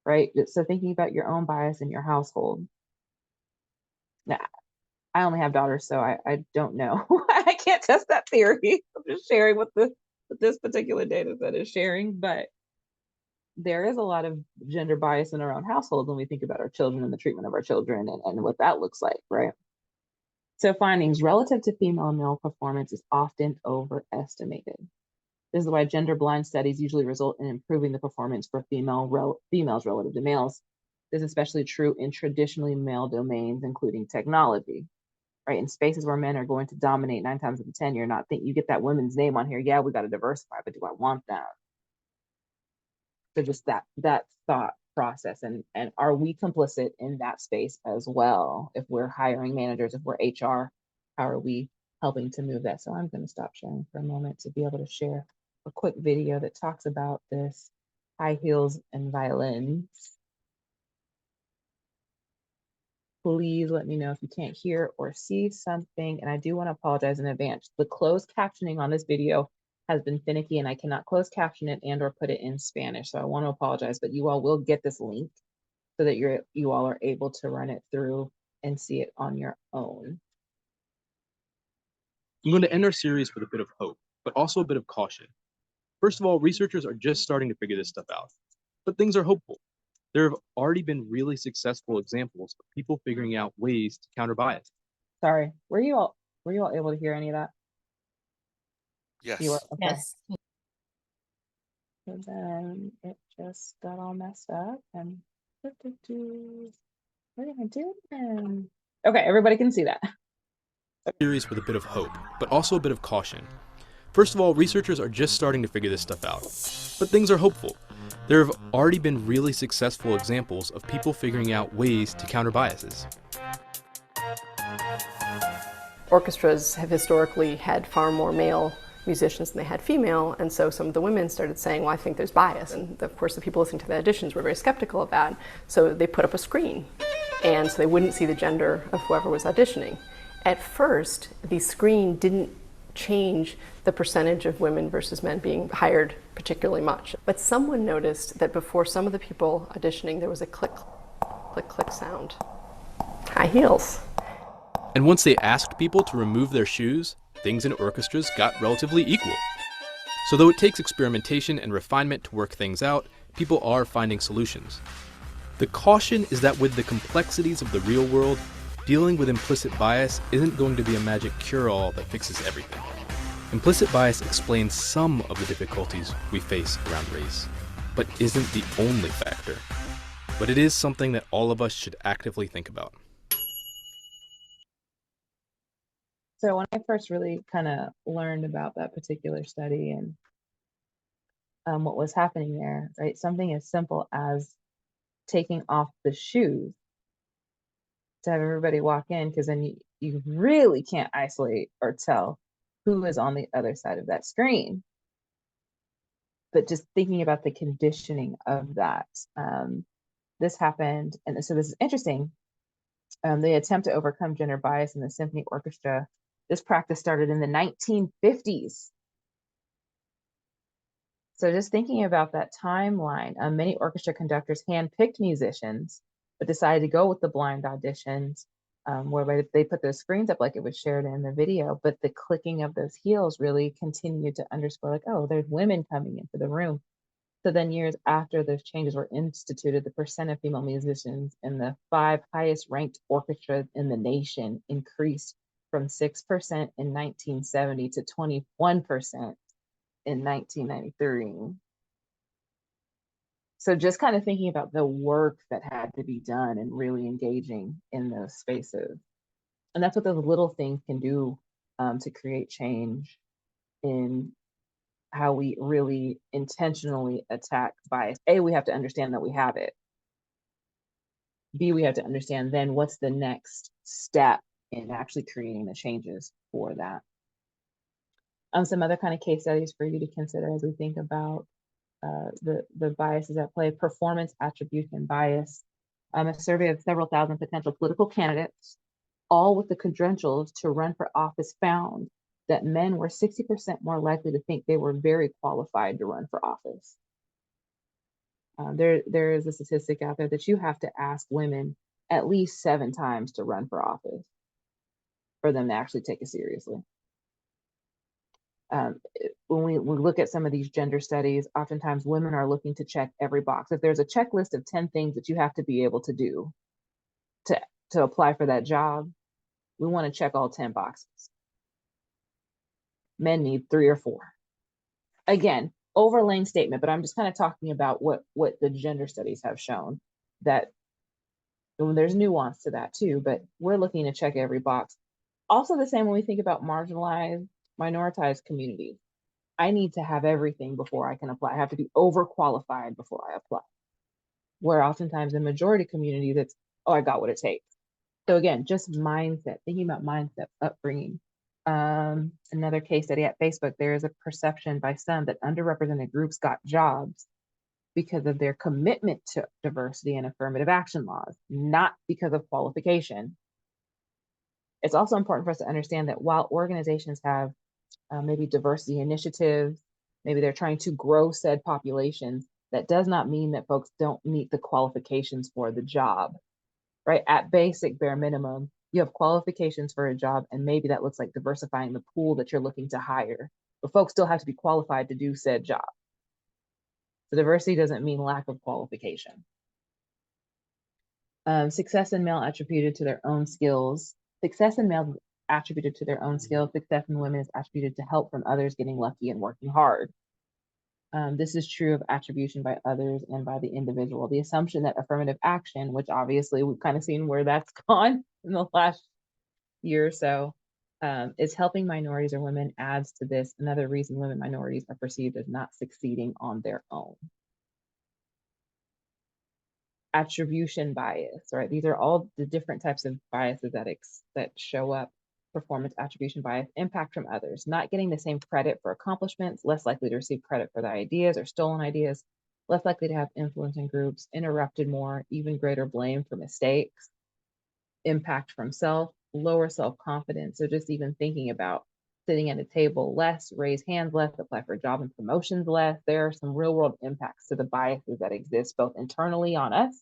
right? So thinking about your own bias in your household. Now, I only have daughters, so I don't know. I can't test that theory. I'm just sharing what this particular data set is sharing, but there is a lot of gender bias in our own household when we think about our children and the treatment of our children and what that looks like, right? So findings relative to female and male performance is often overestimated. This is why gender blind studies usually result in improving the performance for females relative to males. This is especially true in traditionally male domains, including technology, right? In spaces where men are going to dominate 9 times out of 10, you get that woman's name on here. Yeah, we got to diversify, but do I want that? So just that thought process, and are we complicit in that space as well? If we're hiring managers, if we're HR, how are we helping to move that? So I'm going to stop sharing for a moment to be able to share a quick video that talks about this high heels and violins. Please let me know if you can't hear or see something. And I do want to apologize in advance. The closed captioning on this video has been finicky and I cannot close caption it and or put it in Spanish. So I want to apologize, but you all will get this link so that you all are able to run it through and see it on your own. I'm going to end our series with a bit of hope, but also a bit of caution. First of all, researchers are just starting to figure this stuff out, but things are hopeful. There have already been really successful examples of people figuring out ways to counter bias. Sorry, were you all able to hear any of that? Yes. You were? Okay. Yes. So then it just got all messed up and what are we gonna do then? Okay, everybody can see that. Series with a bit of hope, but also a bit of caution. First of all, researchers are just starting to figure this stuff out, but things are hopeful. There have already been really successful examples of people figuring out ways to counter biases. Orchestras have historically had far more male musicians than they had female, and so some of the women started saying, well, I think there's bias. And of course the people listening to the auditions were very skeptical of that, so they put up a screen, and so they wouldn't see the gender of whoever was auditioning. At first, the screen didn't change the percentage of women versus men being hired particularly much. But someone noticed that before some of the people auditioning, there was a click, click, click sound. High heels. And once they asked people to remove their shoes, things in orchestras got relatively equal. So though it takes experimentation and refinement to work things out, people are finding solutions. The caution is that with the complexities of the real world, dealing with implicit bias isn't going to be a magic cure-all that fixes everything. Implicit bias explains some of the difficulties we face around race, but isn't the only factor. But it is something that all of us should actively think about. So when I first really kind of learned about that particular study and what was happening there, right? Something as simple as taking off the shoes to have everybody walk in, because then you really can't isolate or tell who is on the other side of that screen. But just thinking about the conditioning of that, this happened, and so this is interesting. The attempt to overcome gender bias in the symphony orchestra, this practice started in the 1950s. So just thinking about that timeline, many orchestra conductors handpicked musicians, but decided to go with the blind auditions, where they put those screens up like it was shared in the video, but the clicking of those heels really continued to underscore like, oh, there's women coming into the room. So then years after those changes were instituted, the percent of female musicians in the 5 highest ranked orchestras in the nation increased from 6% in 1970 to 21% in 1993. So just kind of thinking about the work that had to be done and really engaging in those spaces. And that's what those little things can do to create change in how we really intentionally attack bias. A, we have to understand that we have it. B, we have to understand then what's the next step in actually creating the changes for that. Some other kind of case studies for you to consider as we think about the biases at play. Performance attribution bias. A survey of several thousand potential political candidates, all with the credentials to run for office, found that men were 60% more likely to think they were very qualified to run for office. There is a statistic out there that you have to ask women at least 7 times to run for office for them to actually take it seriously. When we look at some of these gender studies, oftentimes women are looking to check every box. If there's a checklist of 10 things that you have to be able to do to apply for that job, we want to check all 10 boxes. Men need 3 or 4. Again, overlaying statement, but I'm just kind of talking about what the gender studies have shown, that there's nuance to that too, but we're looking to check every box. Also the same when we think about marginalized, minoritized communities. I need to have everything before I can apply. I have to be overqualified before I apply. Where oftentimes in majority communities, it's, oh, I got what it takes. So again, just mindset, thinking about mindset, upbringing. Another case study at Facebook, there is a perception by some that underrepresented groups got jobs because of their commitment to diversity and affirmative action laws, not because of qualification. It's also important for us to understand that while organizations have maybe diversity initiatives, maybe they're trying to grow said populations, that does not mean that folks don't meet the qualifications for the job, right? At basic bare minimum, you have qualifications for a job, and maybe that looks like diversifying the pool that you're looking to hire, but folks still have to be qualified to do said job. So diversity doesn't mean lack of qualification. Success in male attributed to their own skills. Success in male attributed to their own skills. Success in women is attributed to help from others, getting lucky and working hard. This is true of attribution by others and by the individual. The assumption that affirmative action, which obviously we've kind of seen where that's gone in the last year or so, is helping minorities or women, adds to this. Another reason women minorities are perceived as not succeeding on their own. Attribution bias, right? These are all the different types of biases that show up. Performance attribution bias, impact from others, not getting the same credit for accomplishments, less likely to receive credit for the ideas or stolen ideas, less likely to have influence in groups, interrupted more, even greater blame for mistakes. Impact from self, lower self-confidence. So just even thinking about sitting at a table less, raise hands less, apply for a job and promotions less. There are some real world impacts to the biases that exist both internally on us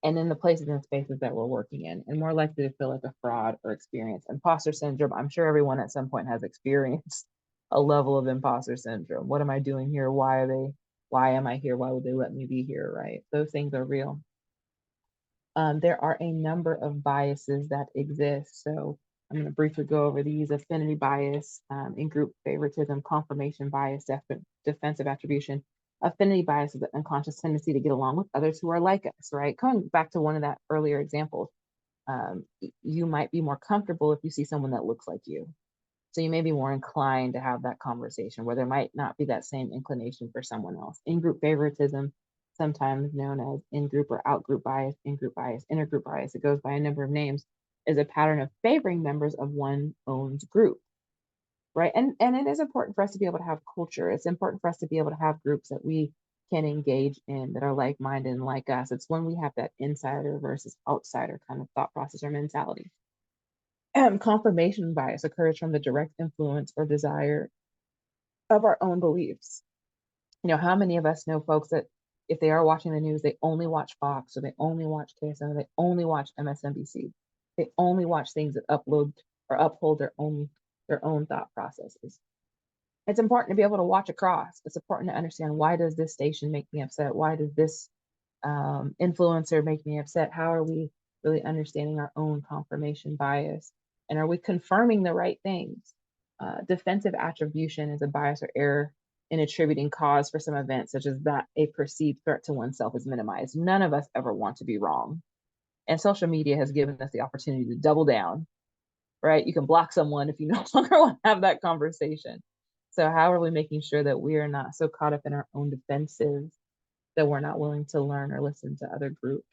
and in the places and spaces that we're working in, and more likely to feel like a fraud or experience imposter syndrome. I'm sure everyone at some point has experienced a level of imposter syndrome. What am I doing here? Why am I here? Why would they let me be here, right? Those things are real. There are a number of biases that exist. So I'm going to briefly go over these: affinity bias, in-group favoritism, confirmation bias, defensive attribution. Affinity bias is an unconscious tendency to get along with others who are like us, right? Coming back to one of that earlier examples, you might be more comfortable if you see someone that looks like you. So you may be more inclined to have that conversation where there might not be that same inclination for someone else. In-group favoritism, sometimes known as in-group or out-group bias, in-group bias, intergroup bias, it goes by a number of names, is a pattern of favoring members of one's own group, right? And it is important for us to be able to have culture. It's important for us to be able to have groups that we can engage in that are like-minded and like us. It's when we have that insider versus outsider kind of thought process or mentality. Confirmation bias occurs from the direct influence or desire of our own beliefs. You know, how many of us know folks that if they are watching the news, they only watch Fox, or they only watch KSN, or they only watch MSNBC. They only watch things that upload or uphold their own thought processes. It's important to be able to watch across. It's important to understand, why does this station make me upset? Why does this influencer make me upset? How are we really understanding our own confirmation bias? And are we confirming the right things? Defensive attribution is a bias or error in attributing cause for some event, such as that a perceived threat to oneself is minimized. None of us ever want to be wrong. And social media has given us the opportunity to double down, right? You can block someone if you no longer want to have that conversation. So how are we making sure that we are not so caught up in our own defenses that we're not willing to learn or listen to other groups?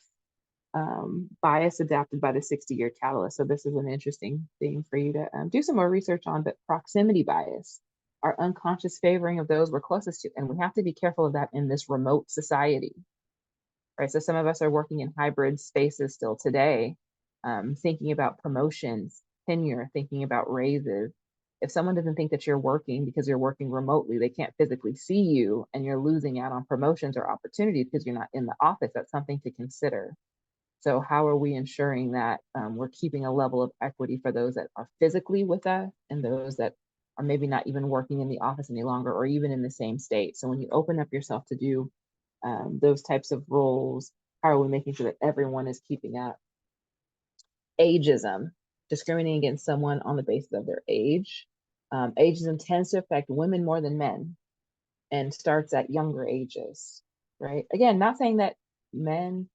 Bias adapted by the 60-year catalyst. So this is an interesting thing for you to do some more research on, but proximity bias, our unconscious favoring of those we're closest to. And we have to be careful of that in this remote society. right? So some of us are working in hybrid spaces still today, thinking about promotions, tenure, thinking about raises. If someone doesn't think that you're working because you're working remotely, they can't physically see you, and you're losing out on promotions or opportunities because you're not in the office, that's something to consider. So how are we ensuring that we're keeping a level of equity for those that are physically with us and those that are maybe not even working in the office any longer or even in the same state? So when you open up yourself to do those types of roles, how are we making sure that everyone is keeping up? Ageism, discriminating against someone on the basis of their age. Ageism tends to affect women more than men and starts at younger ages, right? Again, not saying that men,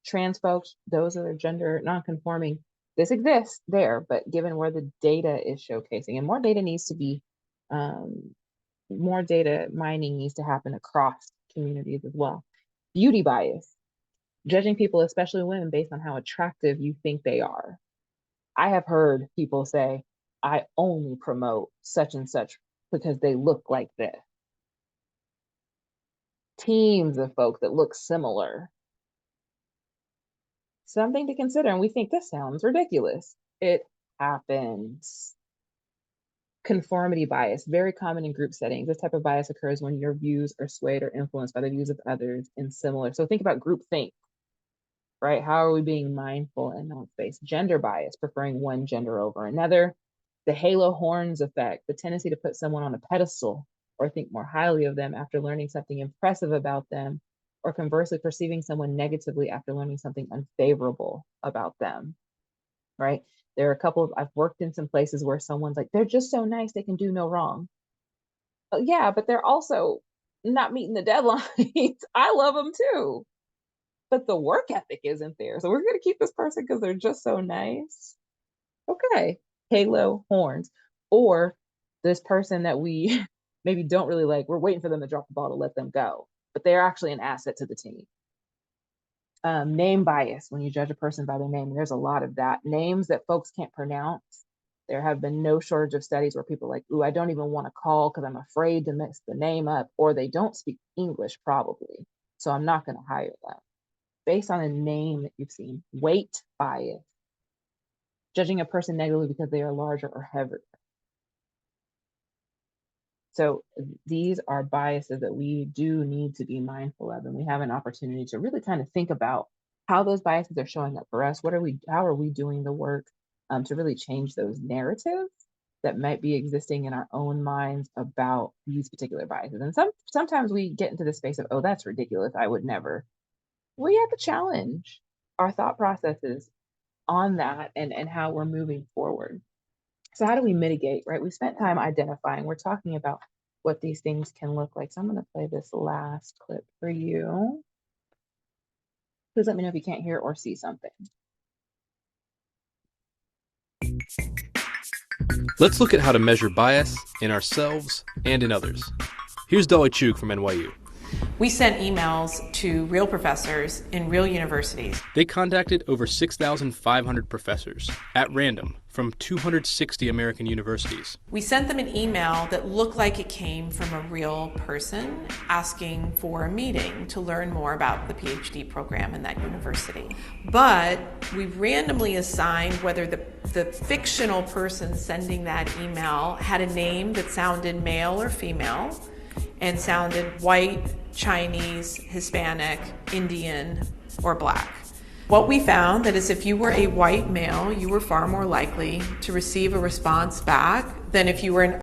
trans folks, those that are gender non-conforming, this exists there, but given where the data is showcasing, and more data needs to be, more data mining needs to happen across communities as well. Beauty bias, judging people, especially women, based on how attractive you think they are. I have heard people say, I only promote such and such because they look like this. Teams of folks that look similar. Something to consider, and we think this sounds ridiculous. It happens. Conformity bias, very common in group settings. This type of bias occurs when your views are swayed or influenced by the views of others in similar. So think about groupthink, right? How are we being mindful in that space? Gender bias, preferring one gender over another. The halo horns effect, the tendency to put someone on a pedestal or think more highly of them after learning something impressive about them, or conversely perceiving someone negatively after learning something unfavorable about them, right? There are a couple of, I've worked in some places where someone's like, they're just so nice, they can do no wrong. Yeah, but they're also not meeting the deadlines. I love them too, but the work ethic isn't there. So we're going to keep this person because they're just so nice. Okay, halo horns. Or this person that we maybe don't really like, we're waiting for them to drop the ball to let them go, but they're actually an asset to the team. Name bias, when you judge a person by their name, there's a lot of that. Names that folks can't pronounce. There have been no shortage of studies where people are like, ooh, I don't even want to call because I'm afraid to mess the name up, or they don't speak English probably, so I'm not going to hire them. Based on a name that you've seen. Weight bias, judging a person negatively because they are larger or heavier. So these are biases that we do need to be mindful of, and we have an opportunity to really kind of think about how those biases are showing up for us. How are we doing the work to really change those narratives that might be existing in our own minds about these particular biases? And sometimes we get into the space of, oh, that's ridiculous, I would never. We have to challenge our thought processes on that and how we're moving forward. So how do we mitigate, right? We spent time identifying. We're talking about what these things can look like. So I'm going to play this last clip for you. Please let me know if you can't hear or see something. Let's look at how to measure bias in ourselves and in others. Here's Dolly Chug from NYU. We sent emails to real professors in real universities. They contacted over 6,500 professors at random from 260 American universities. We sent them an email that looked like it came from a real person asking for a meeting to learn more about the PhD program in that university. But we randomly assigned whether the fictional person sending that email had a name that sounded male or female and sounded white, Chinese, Hispanic, Indian, or Black. What we found that is if you were a white male, you were far more likely to receive a response back than if you were an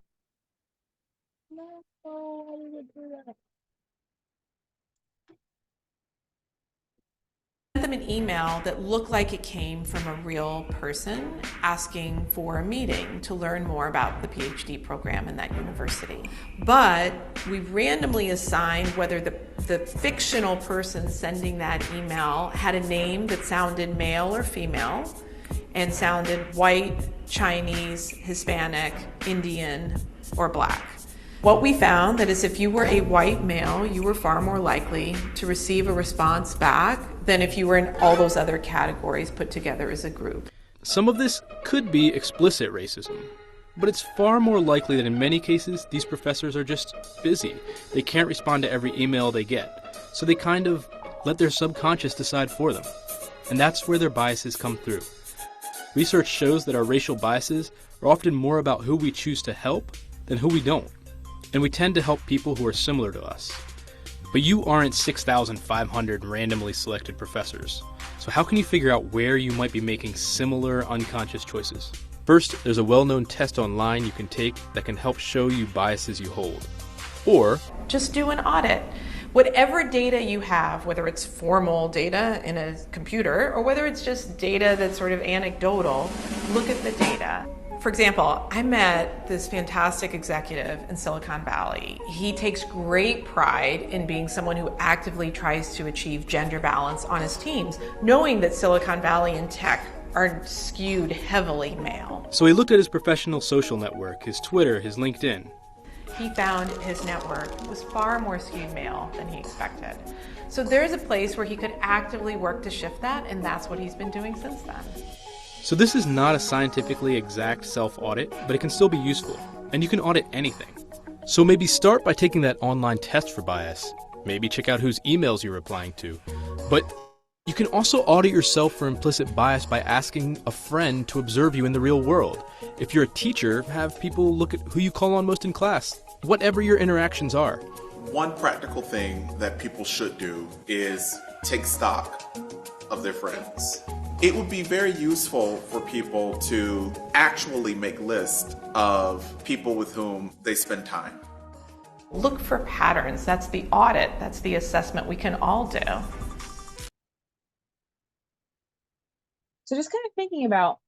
them an email that looked like it came from a real person asking for a meeting to learn more about the PhD program in that university. But we randomly assigned whether the fictional person sending that email had a name that sounded male or female and sounded white, Chinese, Hispanic, Indian, or Black. What we found that is if you were a white male, you were far more likely to receive a response back than if you were in all those other categories put together as a group. Some of this could be explicit racism, but it's far more likely that in many cases, these professors are just busy. They can't respond to every email they get, so they kind of let their subconscious decide for them. And that's where their biases come through. Research shows that our racial biases are often more about who we choose to help than who we don't. And we tend to help people who are similar to us. But you aren't 6,500 randomly selected professors. So how can you figure out where you might be making similar unconscious choices? First, there's a well-known test online you can take that can help show you biases you hold. Or just do an audit. Whatever data you have, whether it's formal data in a computer or whether it's just data that's sort of anecdotal, look at the data. For example, I met this fantastic executive in Silicon Valley. He takes great pride in being someone who actively tries to achieve gender balance on his teams, knowing that Silicon Valley and tech are skewed heavily male. So he looked at his professional social network, his Twitter, his LinkedIn. He found his network was far more skewed male than he expected. So there's a place where he could actively work to shift that, and that's what he's been doing since then. So this is not a scientifically exact self-audit, but it can still be useful, and you can audit anything. So maybe start by taking that online test for bias. Maybe check out whose emails you're replying to. But you can also audit yourself for implicit bias by asking a friend to observe you in the real world. If you're a teacher, have people look at who you call on most in class, whatever your interactions are. One practical thing that people should do is take stock of their friends. It would be very useful for people to actually make lists of people with whom they spend time. Look for patterns. That's the audit. That's the assessment we can all do. So just kind of thinking about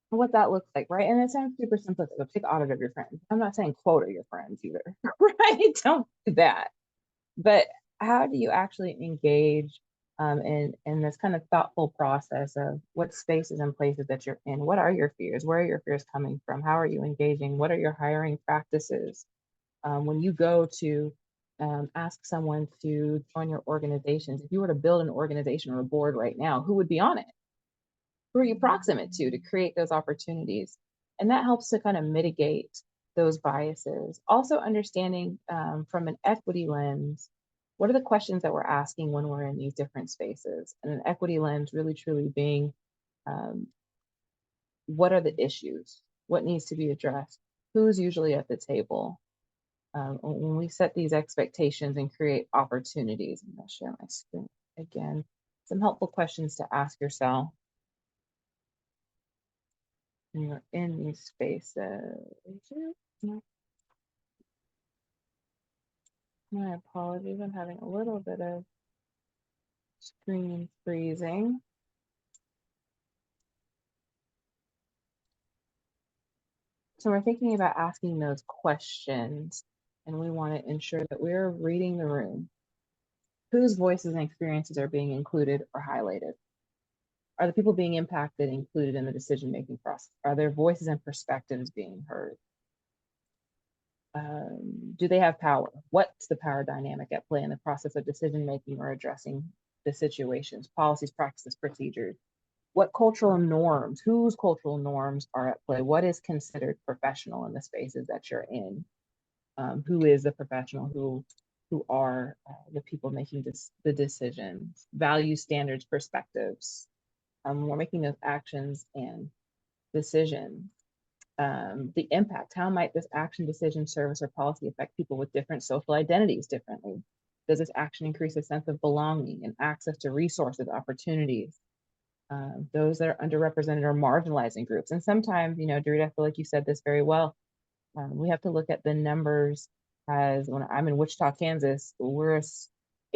what that looks like, right? And it sounds super simplistic. Take audit of your friends. I'm not saying quota your friends either, right? Don't do that. But how do you actually engage in this kind of thoughtful process of what spaces and places that you're in? What are your fears? Where are your fears coming from? How are you engaging? What are your hiring practices? When you go to ask someone to join your organizations, if you were to build an organization or a board right now, who would be on it? Who are you proximate to create those opportunities? And that helps to kind of mitigate those biases. Also understanding from an equity lens, what are the questions that we're asking when we're in these different spaces? And an equity lens really truly being, what are the issues? What needs to be addressed? Who's usually at the table? When we set these expectations and create opportunities, I'm going to share my screen again. Some helpful questions to ask yourself when you're in these spaces. My apologies, I'm having a little bit of screen freezing. So we're thinking about asking those questions, and we want to ensure that we're reading the room. Whose voices and experiences are being included or highlighted? Are the people being impacted included in the decision-making process? Are their voices and perspectives being heard? Do they have power? What's the power dynamic at play in the process of decision-making or addressing the situations, policies, practices, procedures? What cultural norms, whose cultural norms are at play? What is considered professional in the spaces that you're in? Who is the professional? Who are the people making the decisions? Values, standards, perspectives. We're making those actions and decisions. The impact, how might this action, decision, service, or policy affect people with different social identities differently? Does this action increase a sense of belonging and access to resources, opportunities? Those that are underrepresented or marginalizing groups. And sometimes, Dorita, I feel like you said this very well. We have to look at the numbers as when I'm in Wichita, Kansas, we're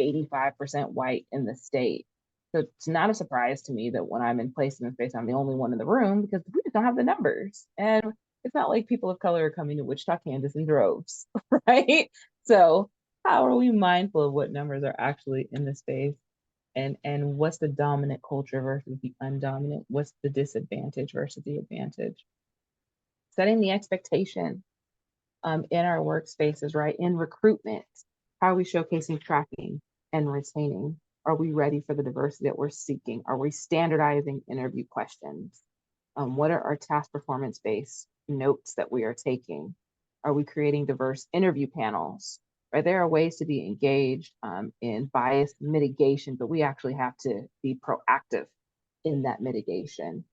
85% white in the state. So it's not a surprise to me that when I'm in place in space, I'm the only one in the room because we just don't have the numbers. And it's not like people of color are coming to Wichita, Kansas in droves, right? So how are we mindful of what numbers are actually in the space? And what's the dominant culture versus the undominant? What's the disadvantage versus the advantage? Setting the expectation in our workspaces, right? In recruitment, how are we showcasing, tracking, and retaining? Are we ready for the diversity that we're seeking? Are we standardizing interview questions? What are our task performance-based notes that we are taking? Are we creating diverse interview panels? right? There are ways to be engaged in bias mitigation, but we actually have to be proactive in that mitigation.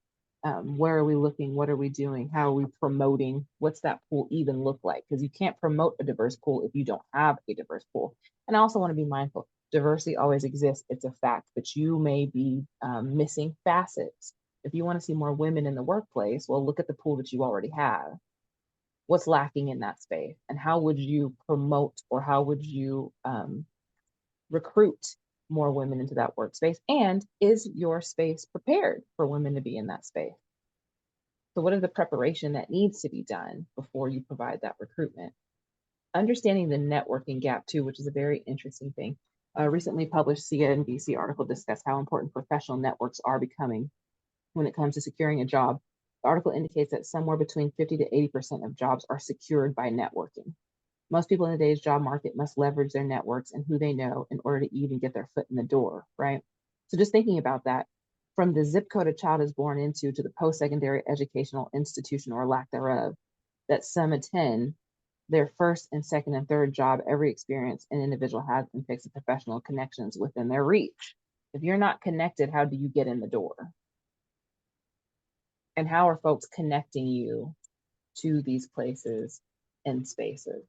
Where are we looking? What are we doing? How are we promoting? What's that pool even look like? Because you can't promote a diverse pool if you don't have a diverse pool. And I also want to be mindful, diversity always exists. It's a fact, but you may be missing facets. If you want to see more women in the workplace, well, look at the pool that you already have. What's lacking in that space? And how would you promote, or how would you recruit more women into that workspace? And is your space prepared for women to be in that space? So what is the preparation that needs to be done before you provide that recruitment? Understanding the networking gap too, which is a very interesting thing. A recently published CNBC article discussed how important professional networks are becoming when it comes to securing a job. The article indicates that somewhere between 50 to 80% of jobs are secured by networking. Most people in today's job market must leverage their networks and who they know in order to even get their foot in the door, right? So just thinking about that, from the zip code a child is born into to the post-secondary educational institution or lack thereof, that some attend, their first and second and third job, every experience an individual has and takes the professional connections within their reach. If you're not connected, how do you get in the door? And how are folks connecting you to these places and spaces?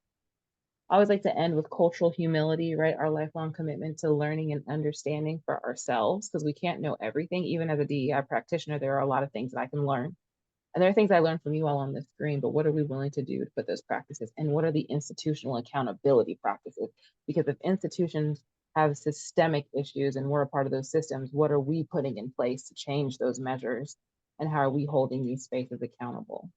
I always like to end with cultural humility, right? Our lifelong commitment to learning and understanding for ourselves, because we can't know everything. Even as a DEI practitioner, there are a lot of things that I can learn. And there are things I learned from you all on the screen, but what are we willing to do to put those practices? And what are the institutional accountability practices? Because if institutions have systemic issues and we're a part of those systems, what are we putting in place to change those measures? And how are we holding these spaces accountable?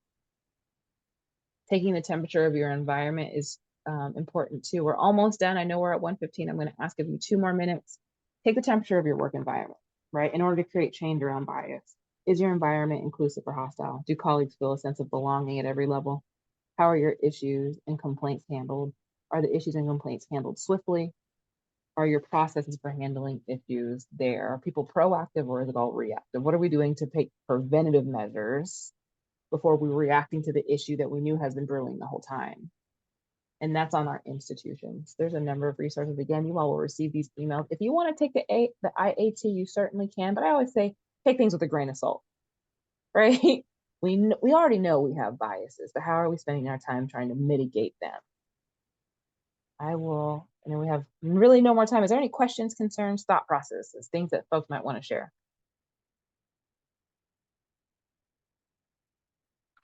Taking the temperature of your environment is important too. We're almost done. I know we're at 1:15. I'm going to ask of you 2 more minutes. Take the temperature of your work environment, right? In order to create change around bias. Is your environment inclusive or hostile? Do colleagues feel a sense of belonging at every level? How are your issues and complaints handled? Are the issues and complaints handled swiftly? Are your processes for handling issues there? Are people proactive or is it all reactive? What are we doing to take preventative measures before we're reacting to the issue that we knew has been brewing the whole time? And that's on our institutions. There's a number of resources. Again, you all will receive these emails. If you want to take the IAT, you certainly can, but I always say, take things with a grain of salt, right? We already know we have biases, but how are we spending our time trying to mitigate them? And then we have really no more time. Is there any questions, concerns, thought processes, things that folks might want to share?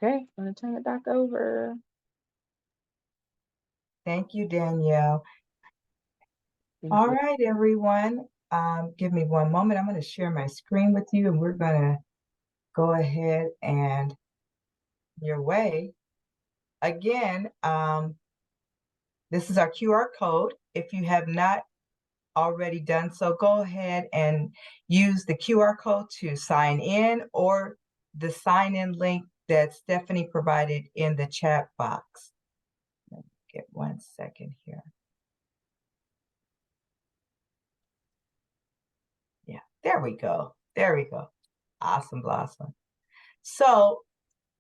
Okay, I'm going to turn it back over. Thank you, Danielle. All right, everyone. Give me one moment. I'm going to share my screen with you, and we're going to go ahead and your way. Again, this is our QR code. If you have not already done so, go ahead and use the QR code to sign in, or the sign-in link that Stephanie provided in the chat box. Let me get 1 second here. Yeah, there we go. There we go. Awesome blossom. So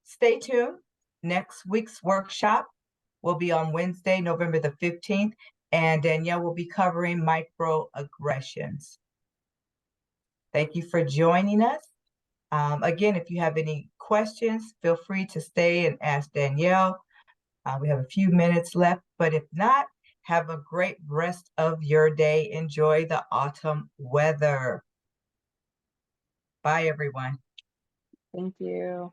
stay tuned. Next week's workshop will be on Wednesday, November the 15th, and Danielle will be covering microaggressions. Thank you for joining us. Again, if you have any questions, feel free to stay and ask Danielle. We have a few minutes left, but if not, have a great rest of your day. Enjoy the autumn weather. Bye, everyone. Thank you.